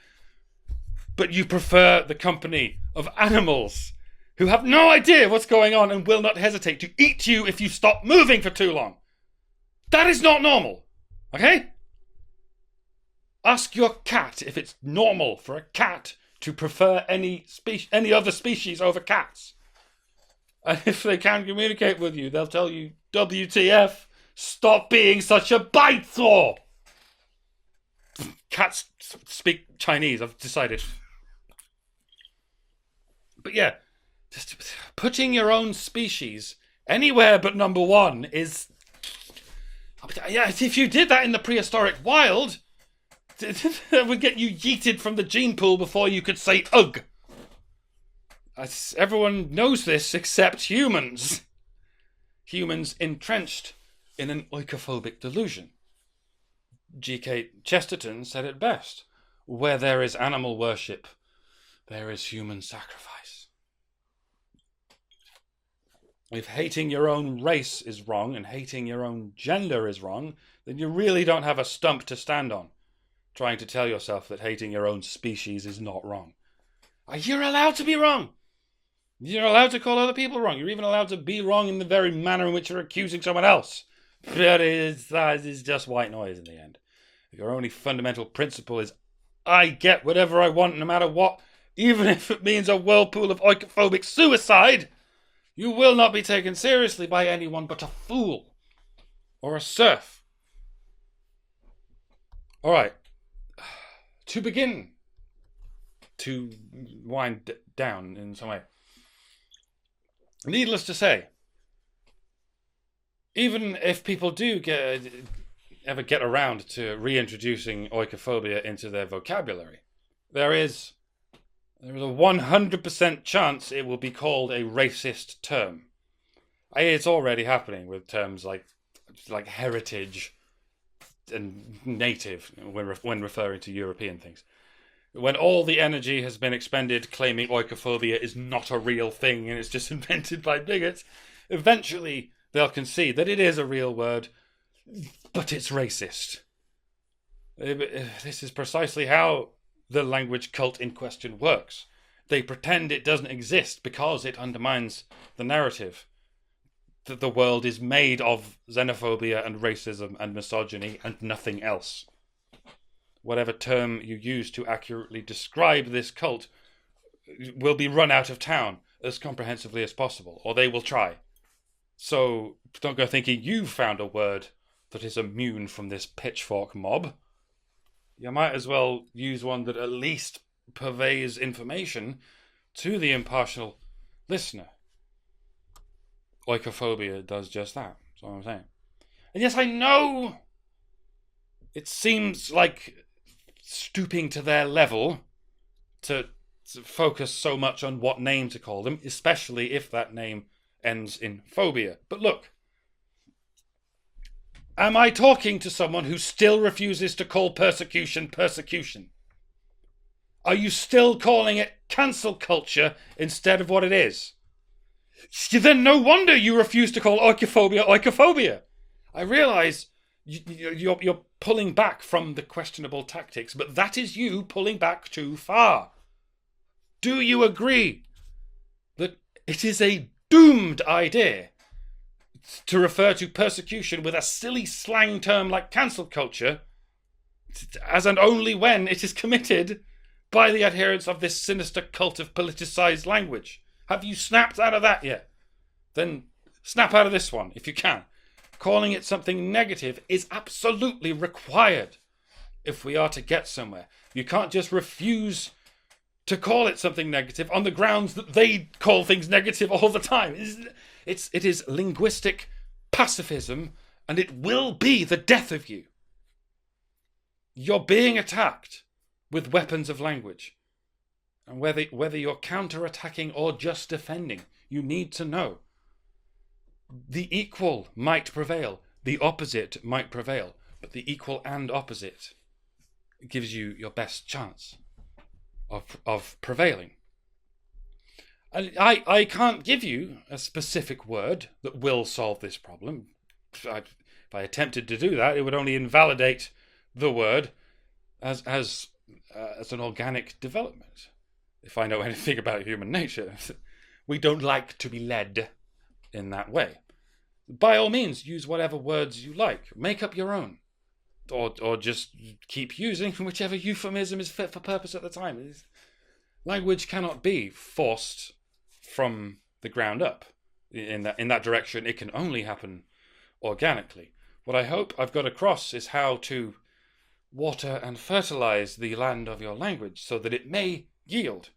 But you prefer the company of animals who have no idea what's going on and will not hesitate to eat you if you stop moving for too long. That is not normal. Okay? Ask your cat if it's normal for a cat to prefer any other species over cats. And if they can communicate with you, they'll tell you, WTF, stop being such a bite saw. Cats speak Chinese, I've decided. But yeah, just putting your own species anywhere but number one is... Yeah, if you did that in the prehistoric wild, that would get you yeeted from the gene pool before you could say ugh. Everyone knows this except humans. Humans entrenched in an oikophobic delusion. G.K. Chesterton said it best. Where there is animal worship, there is human sacrifice. If hating your own race is wrong and hating your own gender is wrong, then you really don't have a stump to stand on, trying to tell yourself that hating your own species is not wrong. You're allowed to be wrong. You're allowed to call other people wrong. You're even allowed to be wrong in the very manner in which you're accusing someone else. But it's just white noise in the end. If your only fundamental principle is, I get whatever I want no matter what, even if it means a whirlpool of oikophobic suicide, you will not be taken seriously by anyone but a fool or a serf. All right. To begin to wind down in some way, needless to say, even if people do ever get around to reintroducing oikophobia into their vocabulary, there is a 100% chance it will be called a racist term. It's already happening with terms like heritage and native when referring to European things. When all the energy has been expended claiming oikophobia is not a real thing and it's just invented by bigots, eventually they'll concede that it is a real word, but it's racist. This is precisely how the language cult in question works. They pretend it doesn't exist because it undermines the narrative that the world is made of xenophobia and racism and misogyny and nothing else. Whatever term you use to accurately describe this cult will be run out of town as comprehensively as possible, or they will try. So don't go thinking you've found a word that is immune from this pitchfork mob. You might as well use one that at least purveys information to the impartial listener. Oikophobia does just that. That's all I'm saying. And yes, I know it seems like stooping to their level to focus so much on what name to call them, especially if that name ends in phobia. But look, am I talking to someone who still refuses to call persecution persecution? Are you still calling it cancel culture instead of what it is? Then no wonder you refuse to call oikophobia oikophobia. I realise you're pulling back from the questionable tactics, but that is you pulling back too far. Do you agree that it is a doomed idea to refer to persecution with a silly slang term like cancel culture, as and only when it is committed by the adherents of this sinister cult of politicised language? Have you snapped out of that yet? Then snap out of this one if you can. Calling it something negative is absolutely required if we are to get somewhere. You can't just refuse to call it something negative on the grounds that they call things negative all the time. It is linguistic pacifism, and it will be the death of you. You're being attacked with weapons of language. And whether you're counter-attacking or just defending, you need to know. The equal might prevail. The opposite might prevail. But the equal and opposite gives you your best chance of prevailing. I can't give you a specific word that will solve this problem. if I attempted to do that, it would only invalidate the word as an organic development. If I know anything about human nature, we don't like to be led in that way. By all means, use whatever words you like. Make up your own. Or just keep using whichever euphemism is fit for purpose at the time. Language cannot be forced from the ground up. In that direction, it can only happen organically. What I hope I've got across is how to water and fertilize the land of your language so that it may yield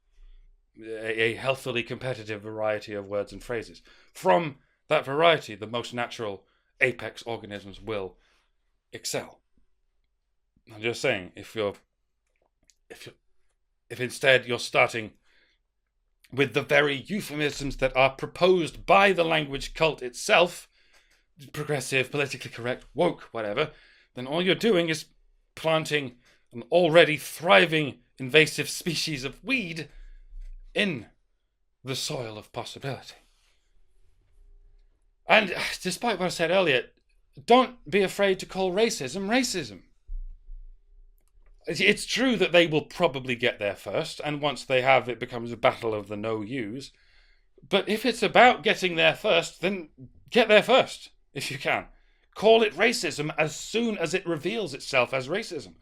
a healthily competitive variety of words and phrases. From that variety, the most natural apex organisms will excel. I'm just saying, if instead you're starting with the very euphemisms that are proposed by the language cult itself, progressive, politically correct, woke, whatever, then all you're doing is planting an already thriving invasive species of weed in the soil of possibility. And despite what I said earlier, don't be afraid to call racism racism. It's true that they will probably get there first, and once they have, it becomes a battle of the no-yous. But if it's about getting there first, then get there first, if you can. Call it racism as soon as it reveals itself as racism.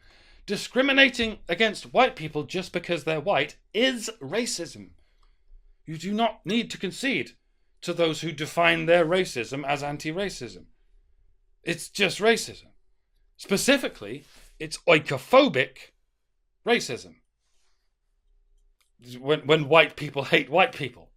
Discriminating against white people just because they're white is racism. You do not need to concede to those who define their racism as anti-racism. It's just racism. Specifically, it's oikophobic racism. When white people hate white people.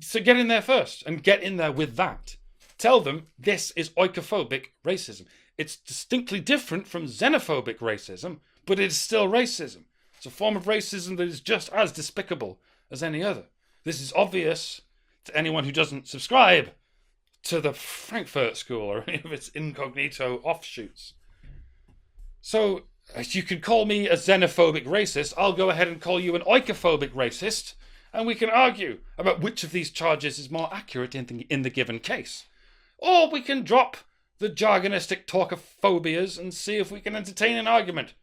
So get in there first and get in there with that. Tell them this is oikophobic racism. It's distinctly different from xenophobic racism, but it's still racism. It's a form of racism that is just as despicable as any other. This is obvious to anyone who doesn't subscribe to the Frankfurt School or any of its incognito offshoots. So, you can call me a xenophobic racist, I'll go ahead and call you an oikophobic racist, and we can argue about which of these charges is more accurate in the given case. Or we can drop the jargonistic talk of phobias and see if we can entertain an argument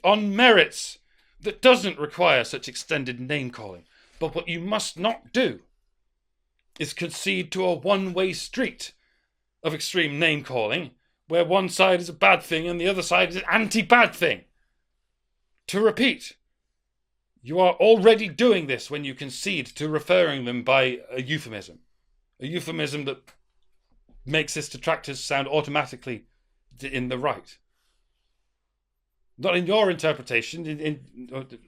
on merits that doesn't require such extended name-calling. But what you must not do is concede to a one-way street of extreme name-calling where one side is a bad thing and the other side is an anti-bad thing. To repeat, you are already doing this when you concede to referring them by a euphemism. A euphemism that makes its detractors sound automatically in the right. Not in your interpretation,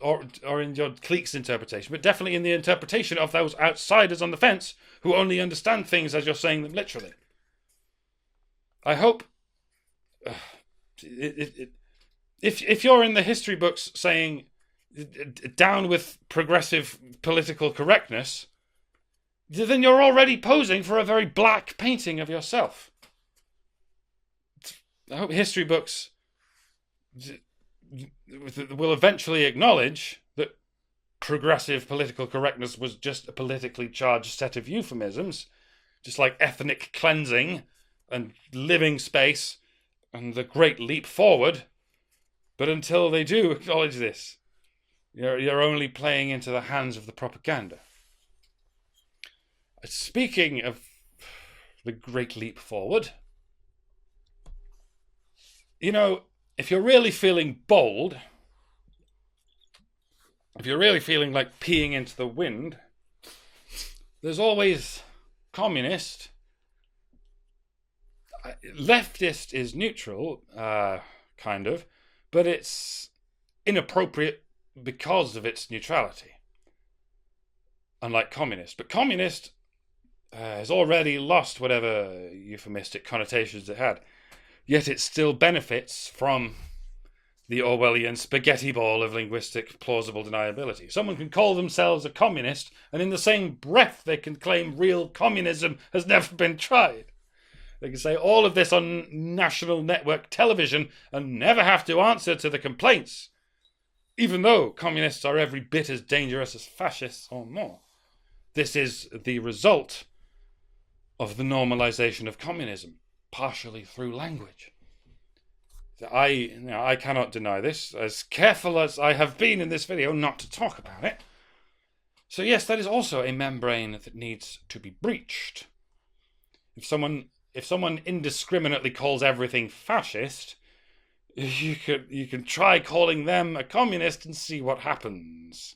or in your clique's interpretation, but definitely in the interpretation of those outsiders on the fence who only understand things as you're saying them literally. I hope if you're in the history books saying down with progressive political correctness, then you're already posing for a very black painting of yourself. I hope history books will eventually acknowledge that progressive political correctness was just a politically charged set of euphemisms, just like ethnic cleansing and living space and the great leap forward. But until they do acknowledge this, you're only playing into the hands of the propaganda. Speaking of the great leap forward, if you're really feeling bold, if you're really feeling like peeing into the wind, there's always communist. Leftist is neutral, kind of, but it's inappropriate because of its neutrality. Unlike communist. But communist has already lost whatever euphemistic connotations it had. Yet it still benefits from the Orwellian spaghetti ball of linguistic plausible deniability. Someone can call themselves a communist, and in the same breath they can claim real communism has never been tried. They can say all of this on national network television and never have to answer to the complaints, even though communists are every bit as dangerous as fascists or more. This is the result of the normalization of communism, partially through language. I cannot deny this, as careful as I have been in this video not to talk about it. So yes, that is also a membrane that needs to be breached. If someone indiscriminately calls everything fascist, you can try calling them a communist and see what happens.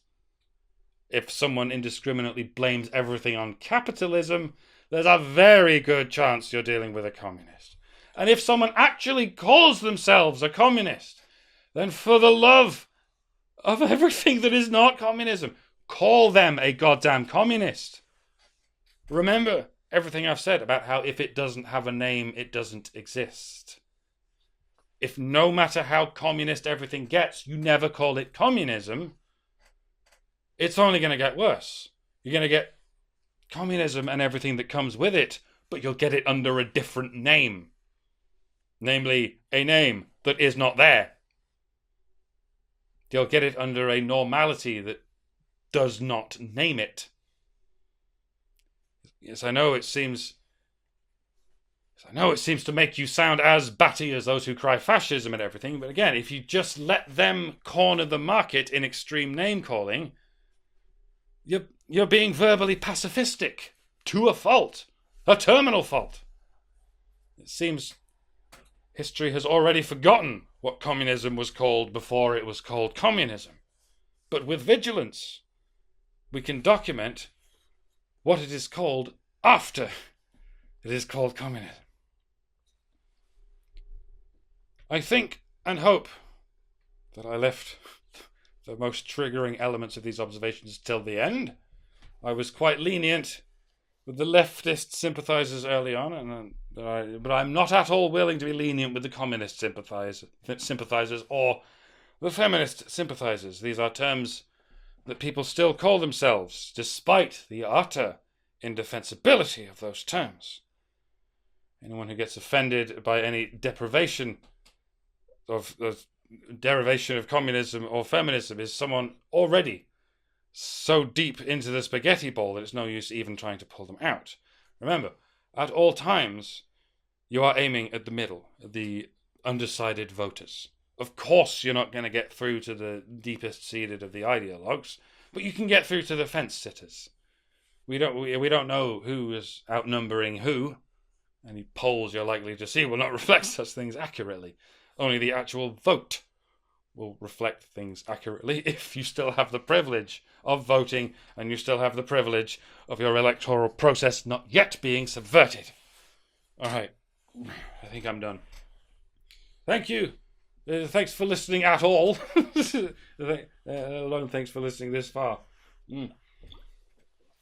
If someone indiscriminately blames everything on capitalism, there's a very good chance you're dealing with a communist. And if someone actually calls themselves a communist, then for the love of everything that is not communism, call them a goddamn communist. Remember everything I've said about how if it doesn't have a name, it doesn't exist. If no matter how communist everything gets, you never call it communism, it's only going to get worse. You're going to get communism and everything that comes with it, but you'll get it under a different name. Namely, a name that is not there. You'll get it under a normality that does not name it. Yes, I know it seems to make you sound as batty as those who cry fascism and everything, but again, if you just let them corner the market in extreme name-calling, you're being verbally pacifistic to a fault, a terminal fault. It seems history has already forgotten what communism was called before it was called communism. But with vigilance, we can document what it is called after it is called communism. I think and hope that I left the most triggering elements of these observations till the end. I was quite lenient with the leftist sympathizers early on, but I'm not at all willing to be lenient with the communist sympathizers or the feminist sympathizers. These are terms that people still call themselves, despite the utter indefensibility of those terms. Anyone who gets offended by any derivation of communism or feminism is someone already so deep into the spaghetti bowl that it's no use even trying to pull them out. Remember, at all times, you are aiming at the middle, the undecided voters. Of course, you're not going to get through to the deepest seated of the ideologues, but you can get through to the fence sitters. We don't know who is outnumbering who. Any polls you're likely to see will not reflect such things accurately. Only the actual vote will reflect things accurately if you still have the privilege of voting and you still have the privilege of your electoral process not yet being subverted. All right, I think I'm done. Thank you. Thanks for listening at all. Alone, thanks for listening this far.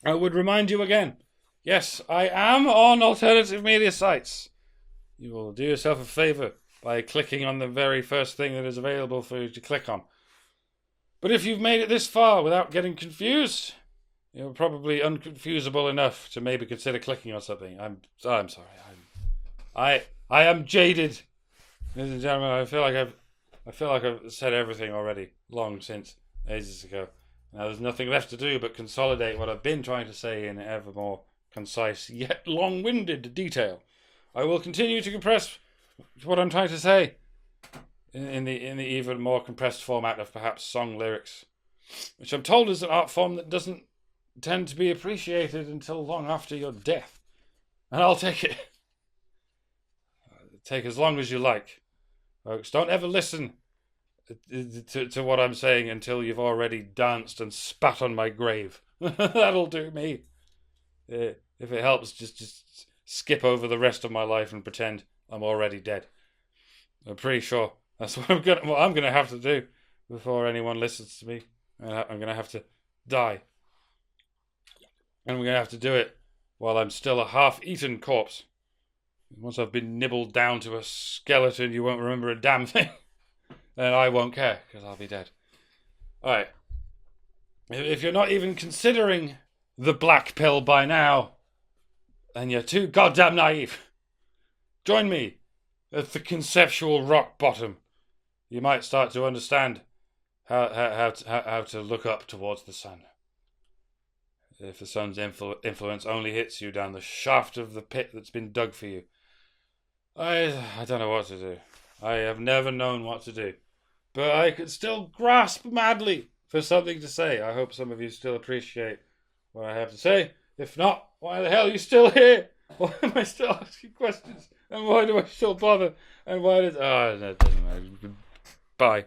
I would remind you again, yes, I am on alternative media sites. You will do yourself a favour by clicking on the very first thing that is available for you to click on. But if you've made it this far without getting confused, you're probably unconfusable enough to maybe consider clicking on something. I'm sorry. I am jaded, ladies and gentlemen. I feel like I've said everything already long since ages ago. Now there's nothing left to do but consolidate what I've been trying to say in ever more concise yet long-winded detail. I will continue to compress what I'm trying to say in the even more compressed format of perhaps song lyrics, which I'm told is an art form that doesn't tend to be appreciated until long after your death. And I'll take it. Take as long as you like. Folks, don't ever listen to what I'm saying until you've already danced and spat on my grave. That'll do me. If it helps, just skip over the rest of my life and pretend I'm already dead. I'm pretty sure that's what I'm gonna have to do before anyone listens to me. I'm gonna have to die, and I'm gonna have to do it while I'm still a half-eaten corpse. Once I've been nibbled down to a skeleton, you won't remember a damn thing, and I won't care because I'll be dead. All right. If you're not even considering the black pill by now, then you're too goddamn naive. Join me at the conceptual rock bottom. You might start to understand how to look up towards the sun. if the sun's influence only hits you down the shaft of the pit that's been dug for you. I don't know what to do. I have never known what to do. But I could still grasp madly for something to say. I hope some of you still appreciate what I have to say. If not, why the hell are you still here? Why am I still asking questions? And why do I still bother? And why did... Oh, no, it doesn't matter. Bye.